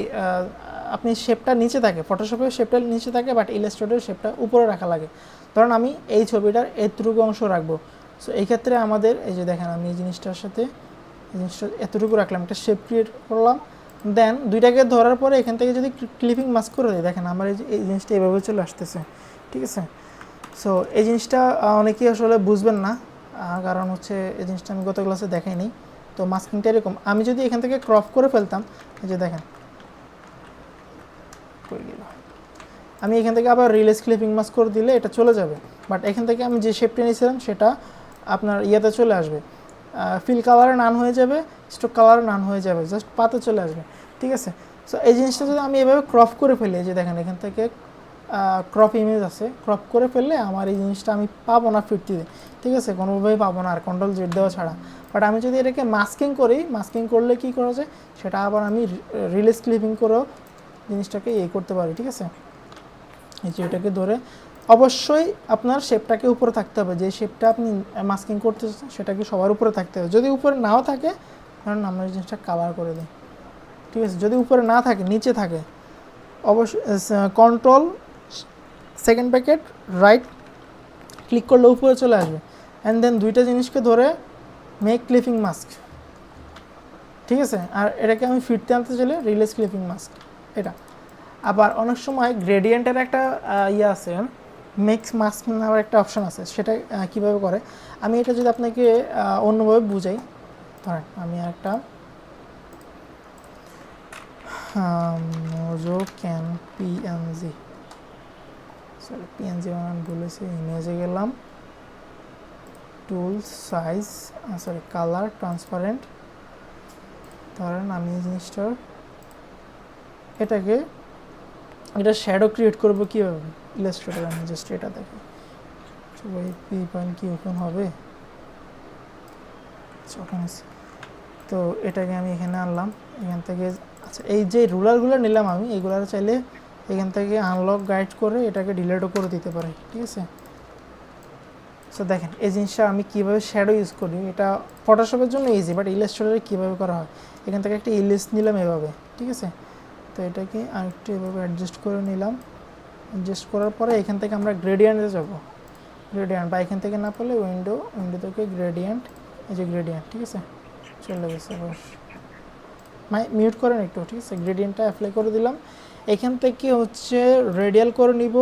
আপনি শেপটা নিচে থাকে, ফটোশপের শেপটা নিচে থাকে, বাট ইলাস্ট্রেটরের শেপটা উপরে রাখা লাগে। ধরুন আমি এই ছবিটার এতটুকু অংশ রাখবো, সো এই ক্ষেত্রে আমাদের এই যে দেখেন আমি এই জিনিসটার সাথে এই জিনিসটা এতটুকু রাখলাম, একটা শেপ ক্রিয়েট করলাম, দেন দুইটাকে ধরার পরে এখান থেকে যদি ক্লিপিং মাস্ক করে দিই, দেখেন আমার এই জিনিসটা এভাবে চলে আসতেছে, ঠিক আছে। সো এই জিনিসটা অনেকেই আসলে বুঝবেন না, কারণ হচ্ছে এই জিনিসটা আমি গত ক্লাসে দেখাইনি। তো মাস্কিংটা এরকম, আমি যদি এখান থেকে ক্রপ করে ফেলতাম, এই যে দেখেন আমি এখান থেকে আবার রিলিজ ক্লিপিং মাস্ক করে দিলে এটা চলে যাবে, বাট এখান থেকে আমি যে শেপটা নিয়েছিলাম সেটা আপনার ইয়েতে চলে আসবে, ফিল কালারে নান হয়ে যাবে, স্ট্রোক কালারে নান হয়ে যাবে, জাস্ট পাতে চলে আসবে, ঠিক আছে। সো এই জিনিসটা যদি আমি এভাবে ক্রপ করে ফেলি, যে দেখেন এখান থেকে ক্রপ ইমেজ আছে, ক্রপ করে ফেললে আমার এই জিনিসটা আমি পাবো না ফিরতে, ঠিক আছে, কোনোভাবেই পাবো না আর Ctrl+Z দেওয়া ছাড়া। বাট আমি যদি এটাকে মাস্কিং করি, মাস্কিং করলে কী করা যায়, সেটা আবার আমি রিলিজ ক্লিপিং করেও জিনিসটাকে করতে পারি, ঠিক আছে। এই যে এটাকে ধরে অবশ্যই আপনার শেপটাকে উপরে থাকতে হবে, যে শেপটা আপনি মাস্কিং করতেছেন সেটাকে সবার উপরে থাকতে হবে। যদি উপরে নাও থাকে, কারণ আমরা এই জিনিসটা কালার করে দিই, ঠিক আছে। যদি উপরে না থাকে, নিচে থাকে, অবশ্যই control second bracket right click করলে উপরে চলে আসবে, অ্যান্ড দেন দুইটা জিনিসকে ধরে মেক ক্লিপিং মাস্ক, ঠিক আছে। আর এটাকে আমি ফিরতে আনতে চাইলে রিলিজ ক্লিপিং মাস্ক এটা। আবার অনেক সময় গ্রেডিয়েন্টের একটা ইয়ে আছে, মেক্স মাস্ক নামের একটা অপশন আছে, সেটা কীভাবে করে আমি এটা যদি আপনাকে অন্যভাবে বুঝাই, ধরেন আমি একটা Mojo can PNG, sorry PNG বানান বলেছি, ইমেজে গেলাম, tools size, sorry colour transparent, ধরেন আমি এই জিনিসটার এটা শ্যাডো ক্রিয়েট করবো কীভাবে ইলাস্ট্রেটর, আমি জাস্ট এটা দেখি, সবাই পি পয়েন্ট কি ওপেন হবে, তো এটাকে আমি এখানে আনলাম, এখান থেকে আচ্ছা এই যে রুলারগুলো নিলাম আমি, এইগুলো চাইলে এখান থেকে আনলক গাইড করে এটাকে ডিলেটও করে দিতে পারি, ঠিক আছে। সো দেখেন এই জিনিসটা আমি কীভাবে শ্যাডো ইউজ করি, এটা ফটোশপের জন্য ইজি, বাট ইলাস্ট্রেটরে কীভাবে করা হয়, এখান থেকে একটা ইলিস্ট নিলাম এভাবে, ঠিক আছে। তো এটাকে আরেকটু এভাবে অ্যাডজাস্ট করে নিলাম, অ্যাডজাস্ট করার পরে এখান থেকে আমরা গ্রেডিয়েন্টে যাব, গ্রেডিয়েন্ট বা এখান থেকে না পেলে উইন্ডো থেকে গ্রেডিয়েন্ট, এই যে গ্রেডিয়েন্ট, ঠিক আছে, চলে গেছে, মিউট করেন একটু, ঠিক আছে। গ্রেডিয়েন্টটা অ্যাপ্লাই করে দিলাম, এখান থেকে হচ্ছে রেডিয়াল করে নিব,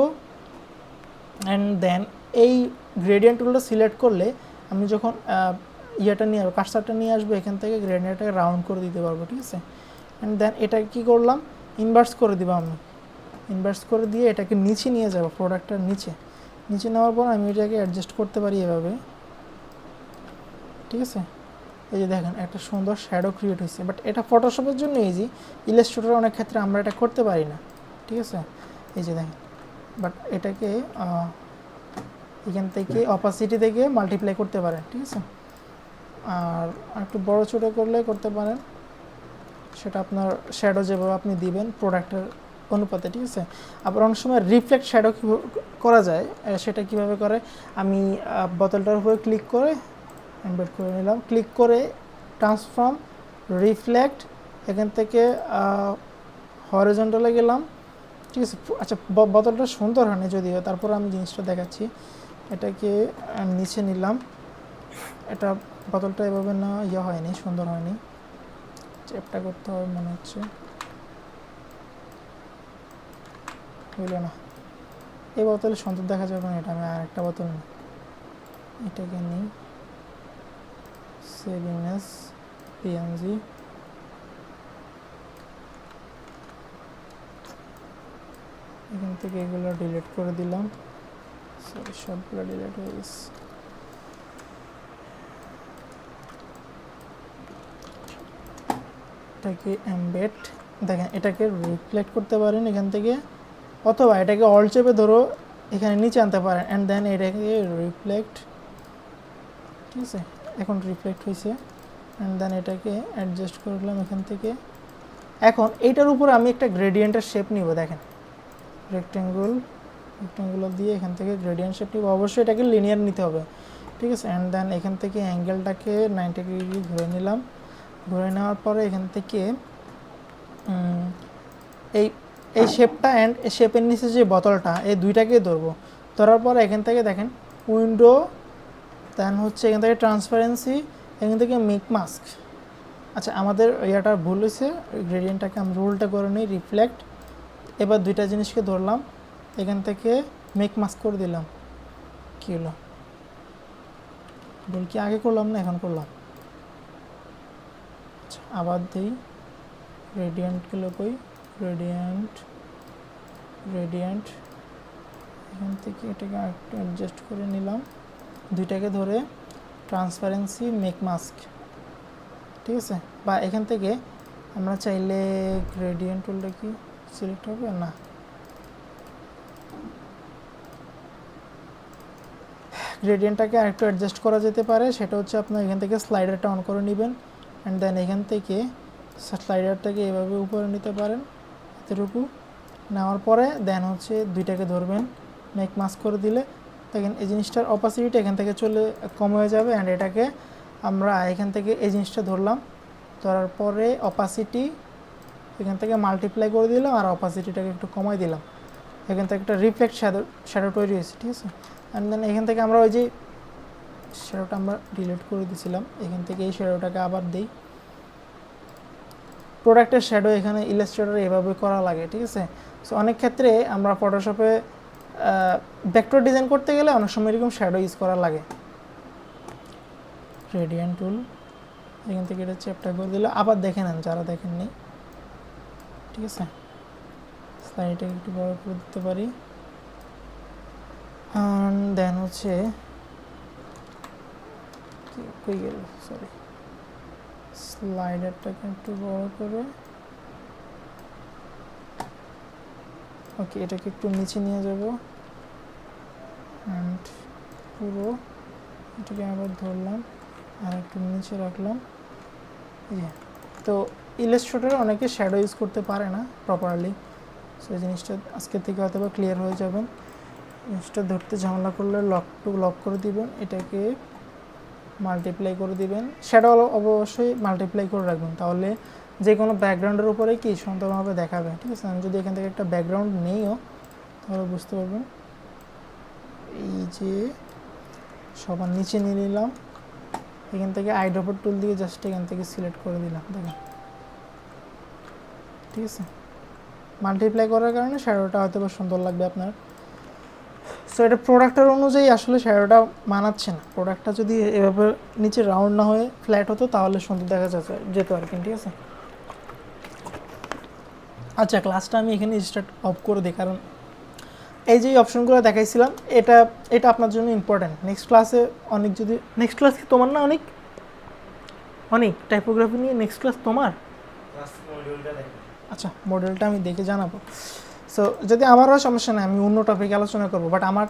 অ্যান্ড দেন এই গ্রেডিয়েন্টগুলো সিলেক্ট করলে আমি যখন ইয়েটা নিয়ে আসবো, কার্সারটা নিয়ে আসবো এখান থেকে, গ্রেডিয়েন্টটাকে রাউন্ড করে দিতে পারবো, ঠিক আছে। অ্যান্ড দেন এটা কি করলাম, ইনভার্স করে দিব আমি, ইনভার্স করে দিয়ে এটাকে নিচে নিয়ে যাব, প্রোডাক্টটার নিচে নেওয়ার পর আমি এটাকে অ্যাডজাস্ট করতে পারি এভাবে, ঠিক আছে। এই যে দেখেন একটা সুন্দর শ্যাডো ক্রিয়েট হয়েছে, বাট এটা ফটোশপের জন্য ইজি, ইলাস্ট্রেটরে অনেক ক্ষেত্রে আমরা এটা করতে পারি না, ঠিক আছে। এই যে দেখেন, বাট এটাকে এখান থেকে অপাসিটি থেকে মাল্টিপ্লাই করতে পারেন, ঠিক আছে। আর একটু বড় ছোটো করলে করতে পারেন, সেটা আপনার শ্যাডো যেভাবে আপনি দিবেন প্রোডাক্টের অনুপাতে, ঠিক আছে। আবার অনেক সময় রিফ্লেক্ট শ্যাডো করা যায়, সেটা কিভাবে করে, আমি বোতলটার উপরে ক্লিক করে এমবেড করে নিলাম, ক্লিক করে ট্রান্সফর্ম রিফ্লেক্ট, এখান থেকে হরিজন্টালে গেলাম, ঠিক আছে। আচ্ছা বোতলটা সুন্দর হয়নি যদিও, তারপর আমি জিনিসটা দেখাচ্ছি। এটাকে নিচে নিলাম, এটা বোতলটা এভাবে না হয়নি, সুন্দর হয়নি, চেপটা করতে হবে মনে হচ্ছে, হইল না। এই বোতলে সুন্দর দেখা যাবে না, এটা আমি আর একটা বোতল নিই, এটাকে নিই, সেভ ইমেজ পিএনজি, এখান থেকে এগুলো ডিলিট করে দিলাম, সরি সবগুলো ডিলিট হয়ে গেছে। এটাকে এমবেড, দেখেন এটাকে রিফ্লেক্ট করতে পারেন এখান থেকে, অথবা এটাকে অল চেপে ধরো এখানে নিচে আনতে পারেন, অ্যান্ড দেন এটাকে রিফ্লেক্ট, ঠিক আছে। এখন রিফ্লেক্ট হয়েছে, অ্যান্ড দেন এটাকে অ্যাডজাস্ট করলাম এখান থেকে। এখন এইটার উপর আমি একটা গ্রেডিয়েন্টের শেপ নিব, দেখেন রেক্টেঙ্গুলো দিয়ে এখান থেকে গ্রেডিয়েন্ট শেপ নিব, অবশ্যই এটাকে লিনিয়ার নিতে হবে, ঠিক আছে। অ্যান্ড দেন এখান থেকে অ্যাঙ্গেলটাকে 90 ডিগ্রি ঘুরে নিলাম, ঘুরে নেওয়ার পরে এখান থেকে এই শেপটা অ্যান্ড এই শেপের নিচে যে বোতলটা, এই দুইটাকেই ধরবো, ধরার পর এখান থেকে দেখেন উইন্ডো, দেন হচ্ছে এখান থেকে ট্রান্সপারেন্সি, এখান থেকে মেক মাস্ক। আচ্ছা আমাদের ইয়াটা ভুল হয়েছে, গ্রেডিয়েন্টটাকে আমি রোলটা করে নিই, রিফ্লেক্ট, এবার দুইটা জিনিসকে ধরলাম, এখান থেকে মেক মাস্ক করে দিলাম, কী হলো, ভুল কি আগে করলাম না এখন করলাম, আচ্ছা আবার দিই, গ্রেডিয়েন্টগুলো কই, গ্রেডিয়েন্ট এখান থেকে এটাকে একটু অ্যাডজাস্ট করে নিলাম, দুইটাকে ধরে ট্রান্সপারেন্সি মেক মাস্ক, ঠিক আছে। বা এখান থেকে আমরা চাইলে গ্রেডিয়েন্ট টুলটা কি সিলেক্ট হবে না, গ্রেডিয়েন্টটাকে আরেকটু অ্যাডজাস্ট করা যেতে পারে, সেটা হচ্ছে আপনার এখান থেকে স্লাইডারটা অন করে নেবেন, অ্যান্ড দেন এখান থেকে স্লাইডারটাকে এভাবে উপরে নিতে পারেন, এতটুকু নেওয়ার পরে দেন হচ্ছে দুইটাকে ধরবেন, মেক মাস্ক করে দিলে দেখেন এই জিনিসটার অপাসিটিটা এখান থেকে কম হয়ে যাবে, অ্যান্ড এটাকে আমরা এখান থেকে এই জিনিসটা ধরলাম, ধরার পরে অপাসিটি এখান থেকে মাল্টিপ্লাই করে দিলাম, আর অপাসিটিটাকে একটু কমাই দিলাম, এখান থেকে একটা রিফ্লেক্ট শ্যাডো তৈরি হয়েছে, ঠিক আছে। অ্যান্ড দেন এখান থেকে আমরা ওই যে শ্যাডোটা আমরা ডিলিট করে দিয়েছিলাম, এখান থেকে এই শ্যাডোটাকে আবার দিই, প্রোডাক্টের শ্যাডো এখানে ইলাস্ট্রেটরে এভাবে করা লাগে, ঠিক আছে। সো অনেক ক্ষেত্রে আমরা ফটোশপে ভেক্টর ডিজাইন করতে গেলে অনেক সময় এরকম শ্যাডো ইউজ করা লাগে। গ্রেডিয়েন্ট টুল এখান থেকে এটা চেপটা করে দিলে, আবার দেখে নেন যারা দেখেননি, ঠিক আছে। স্লাইডটাকে একটু বড় করে দিতে পারি, অ্যান্ড দেন হচ্ছে কই গেল, সরি, স্লাইডারটাকে একটু বড় করে, ওকে এটাকে একটু নিচে নিয়ে যাব, অ্যান্ড পুরো এটাকে আবার ধরলাম আর একটু নিচে রাখলাম। তো ইলাস্ট্রেটরে অনেকে শ্যাডো ইউজ করতে পারে না প্রপারলি, সো এই জিনিসটা আজকে থেকে হয়তো বা ক্লিয়ার হয়ে যাবেন। জিনিসটা ধরতে ঝামেলা করলে লক করে দিবেন, এটাকে মাল্টিপ্লাই করে দিবেন, শ্যাডো অবশ্যই মাল্টিপ্লাই করে রাখবেন, তাহলে যে কোনো ব্যাকগ্রাউন্ডের উপরে কি সুন্দরভাবে দেখাবে, ঠিক আছে। আমি যদি এখান থেকে একটা ব্যাকগ্রাউন্ড নেইও তাহলে বুঝতে পারবেন। এই যে সবার নিচে নিয়ে নিলাম, এখান থেকে আইড্রপার টুল দিয়ে জাস্ট এখান থেকে সিলেক্ট করে দিলাম, দেখেন, ঠিক আছে। মাল্টিপ্লাই করার কারণে শ্যাডোটা হয়তো বা সুন্দর লাগবে আপনার। সো এটা প্রোডাক্টের অনুযায়ী আসলে শ্যাডোটা মানাচ্ছে না। প্রোডাক্টটা যদি এভাবে নিচে রাউন্ড না হয়ে ফ্ল্যাট হতো তাহলে সুন্দর দেখা যেত আর কি, ঠিক আছে। আচ্ছা, ক্লাসটা আমি এখানে স্টার্ট অফ করে দিই, কারণ এই যে অপশনগুলো দেখাইছিলাম এটা এটা আপনার জন্য ইম্পর্ট্যান্ট। নেক্সট ক্লাসে অনেক যদি নেক্সট ক্লাস কি তোমার না অনেক অনেক টাইপোগ্রাফি নিয়ে নেক্সট ক্লাস তোমার? আচ্ছা, মডেলটা আমি দেখে জানাবো। সো যদি আমারও সমস্যা নেই, আমি অন্য টপিকে আলোচনা করবো, বাট আমার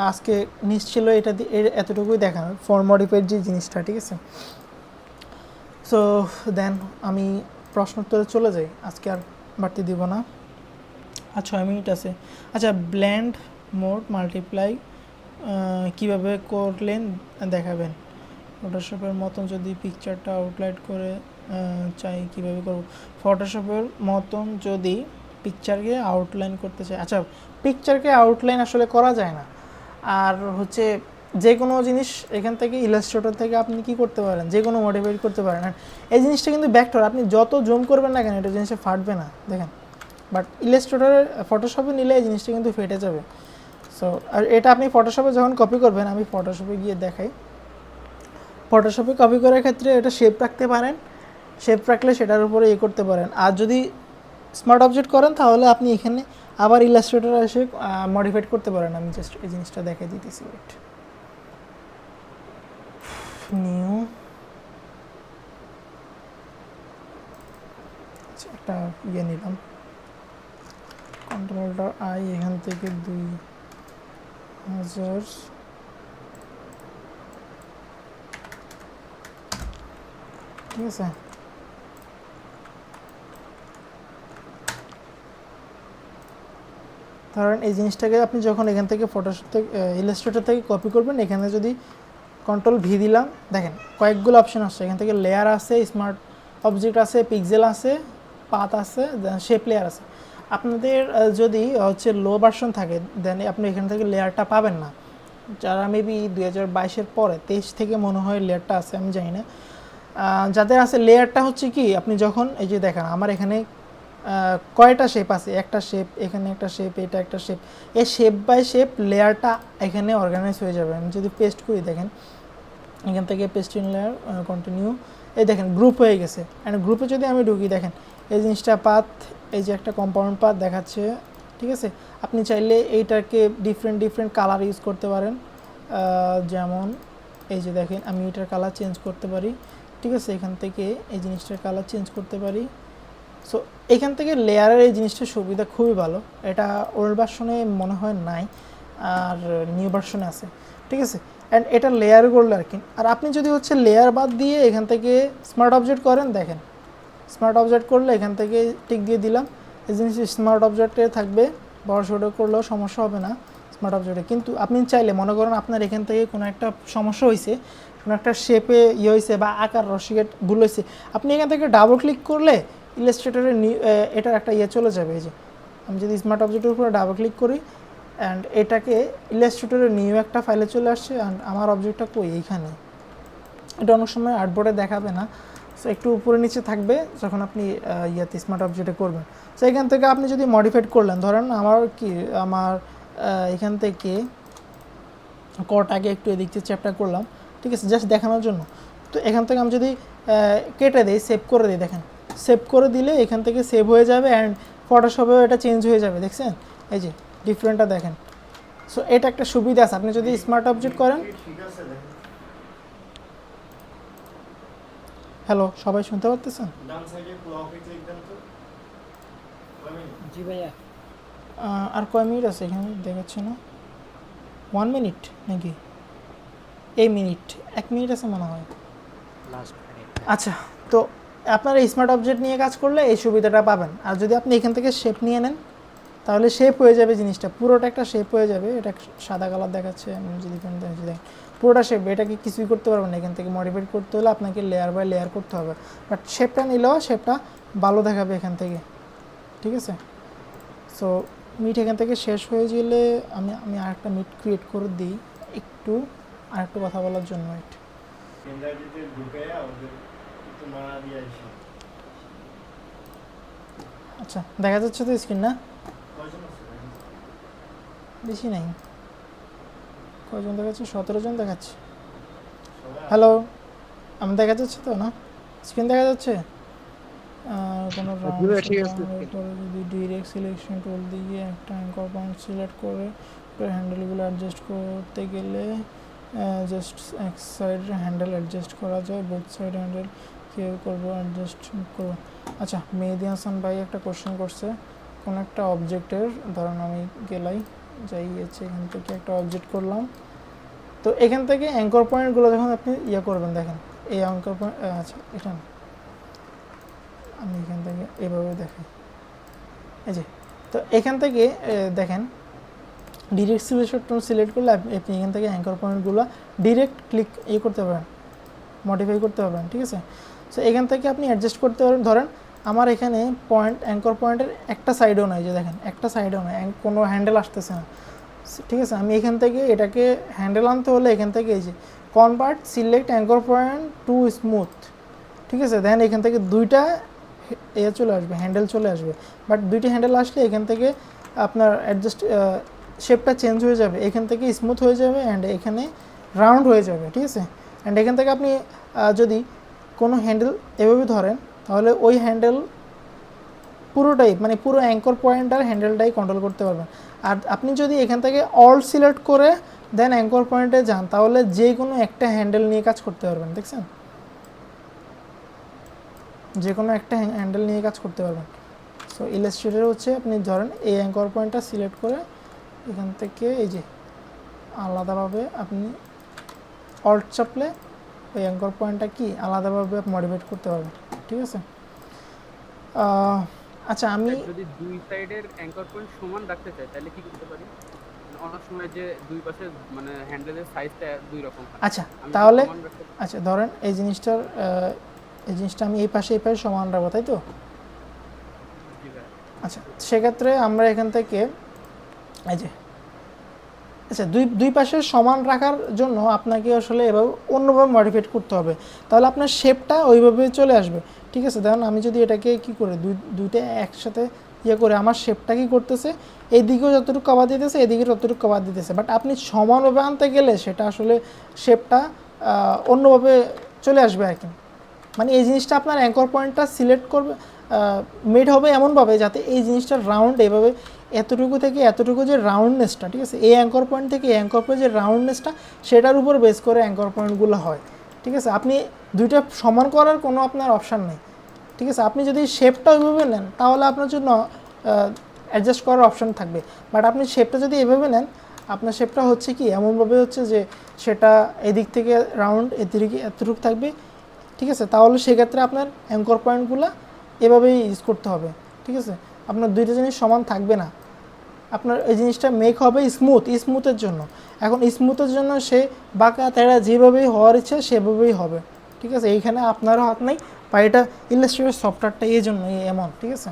আজকে নিজ ছিল এটা দিয়ে এতটুকুই দেখানো ফর মডিফাইড যে জিনিসটা, ঠিক আছে। সো দেন আমি প্রশ্ন উত্তরে চলে যাই, আজকে আর বাড়তি দিব না। আর 6 মিনিট আছে। আচ্ছা, ব্ল্যান্ড মোড মাল্টিপ্লাই কীভাবে করলেন দেখাবেন। ফটোশপের মতন যদি পিকচারটা আউটলাইন করে চাই কীভাবে করব। ফটোশপের মতন যদি পিকচারকে আউটলাইন করতে চাই, আচ্ছা পিকচারকে আউটলাইন আসলে করা যায় না। আর হচ্ছে যে কোনো জিনিস এখান থেকে ইলাস্ট্রেটর থেকে আপনি কি করতে পারেন, যে কোনো মডিফাই করতে পারেন। আর এই জিনিসটা কিন্তু ব্যাকটর, আপনি যত জুম করবেন না কেন এটা জিনিসটা ফাটবে না, দেখেন। বাট ইলাস্ট্রেটরে ফটোশপে নিলে এই জিনিসটা কিন্তু ফেটে যাবে। সো আর এটা আপনি ফটোশপে যখন কপি করবেন, আমি ফটোশপে গিয়ে দেখাই। ফটোশপে কপি করার ক্ষেত্রে এটা শেপ রাখতে পারেন, শেপ রাখলে সেটার উপরে করতে পারেন। আর যদি স্মার্ট অবজেক্ট করেন তাহলে আপনি এখানে আবার ইলাস্ট্রেটরে এসে মডিফাইড করতে পারেন। আমি জাস্ট এই জিনিসটা দেখিয়ে দিতেছি, ওয়েট। নিউ একটা ইয়ে নিলাম, কন্ট্রোলটা আই, এখান থেকে 2000 ঠিক আছে। ধরেন এই জিনিসটাকে আপনি যখন এখান থেকে ফটোশপ থেকে ইলাস্ট্রেটর থেকে কপি করবেন, এখানে যদি কন্ট্রোল ভি দিলাম, দেখেন কয়েকগুলো অপশন আসছে। এখান থেকে লেয়ার আছে, স্মার্ট অবজেক্ট আছে, পিক্সেল আছে, পাথ আছে, শেপ লেয়ার আছে। আপনাদের যদি হচ্ছে লো ভার্সন থাকে দেন আপনি এখান থেকে লেয়ারটা পাবেন না। যারা মেবি 2022-এর পরে 23 থেকে মনে হয় লেয়ারটা আছে, আমি জানি না। যাদের আছে লেয়ারটা হচ্ছে কি, আপনি যখন এই যে দেখেন আমার এখানে কয়টা শেপ আছে, একটা শেপ, এখানে একটা শেপ, এটা একটা শেপ, এই শেপ বাই শেপ লেয়ারটা এখানে অর্গানাইজ হয়ে যাবে। আমি যদি পেস্ট করি, দেখেন এখান থেকে পেস্ট ইন লেয়ার কন্টিনিউ, এই দেখেন গ্রুপ হয়ে গেছে। অ্যান্ড গ্রুপে যদি আমি ঢুকি, দেখেন এই জিনিসটা পাথ, এই যে একটা কম্পাউন্ড পাথ দেখাচ্ছে, ঠিক আছে। আপনি চাইলে এইটাকে ডিফারেন্ট কালার ইউজ করতে পারেন, যেমন এই যে দেখেন আমি এটার কালার চেঞ্জ করতে পারি, ঠিক আছে। এখান থেকে এই জিনিসটার কালার চেঞ্জ করতে পারি। সো এখান থেকে লেয়ারের এই জিনিসটার সুবিধা খুবই ভালো, এটা ওল্ড ভার্সনে মনে হয় নাই, আর নিউ ভার্সনে আছে, ঠিক আছে। অ্যান্ড এটা লেয়ার করলে আর কি। আর আপনি যদি হচ্ছে লেয়ার বাদ দিয়ে এখান থেকে স্মার্ট অবজেক্ট করেন, দেখেন স্মার্ট অবজেক্ট করলে এখান থেকে টিক দিয়ে দিলাম, এই জিনিস স্মার্ট অবজেক্টে থাকবে, বড় ছোটো করলেও সমস্যা হবে না স্মার্ট অবজেক্টে। কিন্তু আপনি চাইলে মনে করেন আপনার এখান থেকে কোনো একটা সমস্যা হয়েছে, কোনো একটা শেপে ইয়ে হয়েছে বা আকার রসিকেট ভুল হয়েছে, আপনি এখান থেকে ডাবল ক্লিক করলে ইলাস্ট্রেটরের এটার একটা ইয়ে চলে যাবে। এই যে আমি যদি স্মার্ট অবজেক্টের উপরে ডাবল ক্লিক করি অ্যান্ড এটাকে ইলাস্ট্রেটরের নিউ একটা ফাইলে চলে আসছে, অ্যান্ড আমার অবজেক্টটা কই, এইখানে। এটা অনেক সময় আর্টবোর্ডে দেখাবে না, সো একটু উপরে নিচে থাকবে যখন আপনি ইয়াতে স্মার্ট অবজেক্টে করবেন। সো এখান থেকে আপনি যদি মডিফাইড করলেন, ধরেন আমার এখান থেকে কটাকে একটু এদিক থেকে চ্যাপটা করলাম, ঠিক আছে, জাস্ট দেখানোর জন্য। তো এখান থেকে আমি যদি কেটে দিই, সেভ করে দিই, দেখেন সেভ করে দিলে এখান থেকে সেভ হয়ে যাবে, অ্যান্ড ফটোশপেও এটা চেঞ্জ হয়ে যাবে, দেখছেন এই যে ডিফারেন্টটা দেখেন। সো এটা একটা সুবিধা আছে আপনি যদি স্মার্ট অবজেক্ট করেন। হ্যালো, সবাই শুনতে পারতেছেন? জি ভাইয়া। আর কয় মিনিট আছে এখানে দেখাচ্ছে না? 1 মিনিট নাকি এই মিনিট? 1 মিনিট আছে মনে হয়। আচ্ছা, তো আপনার এই স্মার্ট অবজেক্ট নিয়ে কাজ করলে এই সুবিধাটা পাবেন। আর যদি আপনি এখান থেকে শেপ নিয়ে নেন তাহলে শেপ হয়ে যাবে, জিনিসটা পুরোটা একটা শেপ হয়ে যাবে। এটা সাদা কালার দেখাচ্ছে, আমি যদি দেখেন পুরোটা শেপ, এটাকে কিছুই করতে পারবেন না। এখান থেকে মডিফাইড করতে হলে আপনাকে লেয়ার বাই লেয়ার করতে হবে, বাট শেপটা নিলেও শেপটা ভালো দেখাবে এখান থেকে, ঠিক আছে। সো মিট এখান থেকে শেষ হয়ে গেলে আমি আরেকটা মিট ক্রিয়েট করে দিই একটু আরেকটু কথা বলার জন্য। আচ্ছা, দেখা যাচ্ছে তো স্ক্রিন না? বেশি নাই, কয়জন দেখাচ্ছে? 17 জন দেখাচ্ছে। হ্যালো, আমি দেখা যাচ্ছে তো না? স্ক্রিন দেখা যাচ্ছে? কোনো জি ভাই, ঠিক আছে। পরে যদি ডিরেক্ট সিলেকশন টুল দিয়ে একটা অ্যাঙ্কর পয়েন্ট সিলেক্ট করে হ্যান্ডেলগুলো অ্যাডজাস্ট করতে গেলে জাস্ট এক সাইড হ্যান্ডেল অ্যাডজাস্ট করা যায়, বোথ সাইড হ্যান্ডেল কীভাবে করবো অ্যাডজাস্ট করবো। আচ্ছা, মেহেদি হাসান ভাই একটা কোশ্চেন করছে কোনো একটা অবজেক্টের, ধরুন আমি গেলাই যাই হচ্ছে এখান থেকে একটা অবজেক্ট করলাম। তো এখান থেকে অ্যাঙ্কর পয়েন্টগুলো যখন আপনি ইয়ে করবেন, দেখেন এই অ্যাঙ্কর পয়েন্ট, আচ্ছা এটা না, আমি এখান থেকে এভাবে দেখাই, এই যে। তো এখান থেকে দেখেন ডিরেক্ট সিলেকশন টুল সিলেক্ট করলে আপনি এখান থেকে অ্যাঙ্কর পয়েন্টগুলো ডিরেক্ট ক্লিক করতে পারেন, মডিফাই করতে পারবেন, ঠিক আছে। সো এখান থেকে আপনি অ্যাডজাস্ট করতে পারেন। ধরেন আমার এখানে পয়েন্ট অ্যাঙ্কর পয়েন্টের একটা সাইডও নয়, যে দেখেন একটা সাইডও নয়, কোনো হ্যান্ডেল আসতেছে না, ঠিক আছে। আমি এখান থেকে এটাকে হ্যান্ডেল আনতে হলে এখান থেকে এই যে convert select anchor point to smooth, ঠিক আছে। দেন এখান থেকে দুইটা চলে আসবে, হ্যান্ডেল চলে আসবে। বাট দুইটা হ্যান্ডেল আসলে এখান থেকে আপনার অ্যাডজাস্ট শেপটা চেঞ্জ হয়ে যাবে, এখান থেকে স্মুথ হয়ে যাবে অ্যান্ড এখানে রাউন্ড হয়ে যাবে, ঠিক আছে। অ্যান্ড এখান থেকে আপনি যদি কোনো হ্যান্ডেল এভাবে ধরেন তাহলে ওই হ্যান্ডেল পুরোটাই মানে পুরো অ্যাঙ্কর পয়েন্টার হ্যান্ডেলটাই কন্ট্রোল করতে পারবেন। আর আপনি যদি এখান থেকে অল সিলেক্ট করে দেন অ্যাঙ্কর পয়েন্টে যান তাহলে যে কোনো একটা হ্যান্ডেল নিয়ে কাজ করতে পারবেন, দেখছেন, যে কোনো একটা হ্যান্ডেল নিয়ে কাজ করতে পারবেন। সো ইলাস্ট্রেটর হচ্ছে আপনি ধরেন এই অ্যাঙ্কর পয়েন্টটা সিলেক্ট করে এখান থেকে এই যে আলাদাভাবে আপনি অল্ট চাপলে ওই অ্যাঙ্কর পয়েন্টটা কি আলাদাভাবে মডিফাইড করতে পারবেন, ঠিক আছে। আচ্ছা, আমি যদি দুই সাইডের অ্যাঙ্কর পয়েন্ট সমান রাখতে চাই তাহলে কি করতে পারি? অনেক সময় যে দুই পাশে মানে হ্যান্ডেলের সাইজটা দুই রকম হয়। আচ্ছা আমি তাহলে সমান রাখতে আচ্ছা ধরেন এই জিনিসটা আমি এই পাশে সমান রাখবো, তাই তো? জি ভাই। আচ্ছা, সেক্ষেত্রে আমরা এখান থেকে এই যে আচ্ছা দুই পাশের সমান রাখার জন্য আপনাকে আসলে এভাবে অন্যভাবে মডিফাইড করতে হবে, তাহলে আপনার শেপটা ওইভাবে চলে আসবে, ঠিক আছে। দেখুন আমি যদি এটাকে কি করে দুইটা একসাথে করে আমার শেপটা কি করতেছে, এইদিকেও যতটুকু কভার দিতেছে এদিকে ততটুকু কভার দিতেছে, বাট আপনি সমানভাবে আনতে গেলে সেটা আসলে শেপটা অন্যভাবে চলে আসবে আর কি। মানে এই জিনিসটা আপনার অ্যাঙ্কর পয়েন্টটা সিলেক্ট করবে মেড হবে এমনভাবে যাতে এই জিনিসটা রাউন্ড এভাবে এতটুকু থেকে এতটুকু যে রাউন্ডনেসটা, ঠিক আছে, এই অ্যাঙ্কর পয়েন্ট থেকে এই অ্যাঙ্কর পয়েন্ট যে রাউন্ডনেসটা সেটার উপর বেস করে অ্যাঙ্কর পয়েন্টগুলো হয়, ঠিক আছে। আপনি দুইটা সমান করার কোনো আপনার অপশান নেই, ঠিক আছে। আপনি যদি শেপটা ওইভাবে নেন তাহলে আপনার জন্য অ্যাডজাস্ট করার অপশান থাকবে, বাট আপনি শেপটা যদি এভাবে নেন আপনার শেপটা হচ্ছে কি এমনভাবে হচ্ছে যে সেটা এদিক থেকে রাউন্ড এদিকে এতটুকু থাকবে, ঠিক আছে। তাহলে সেক্ষেত্রে আপনার অ্যাঙ্কর পয়েন্টগুলো এভাবেই ইউজ করতে হবে, ঠিক আছে। আপনার দুইটা জিনিস সমান থাকবে না, আপনার এই জিনিসটা মেক হবে স্মুথের জন্য। এখন স্মুথের জন্য সে বাঁকা তেড়া যেভাবেই হওয়ার ইচ্ছা সেভাবেই হবে, ঠিক আছে। এইখানে আপনারও হাত নেই, বা এটা ইলাস্ট্রেটর সফটওয়্যারটা এই জন্য এমন, ঠিক আছে।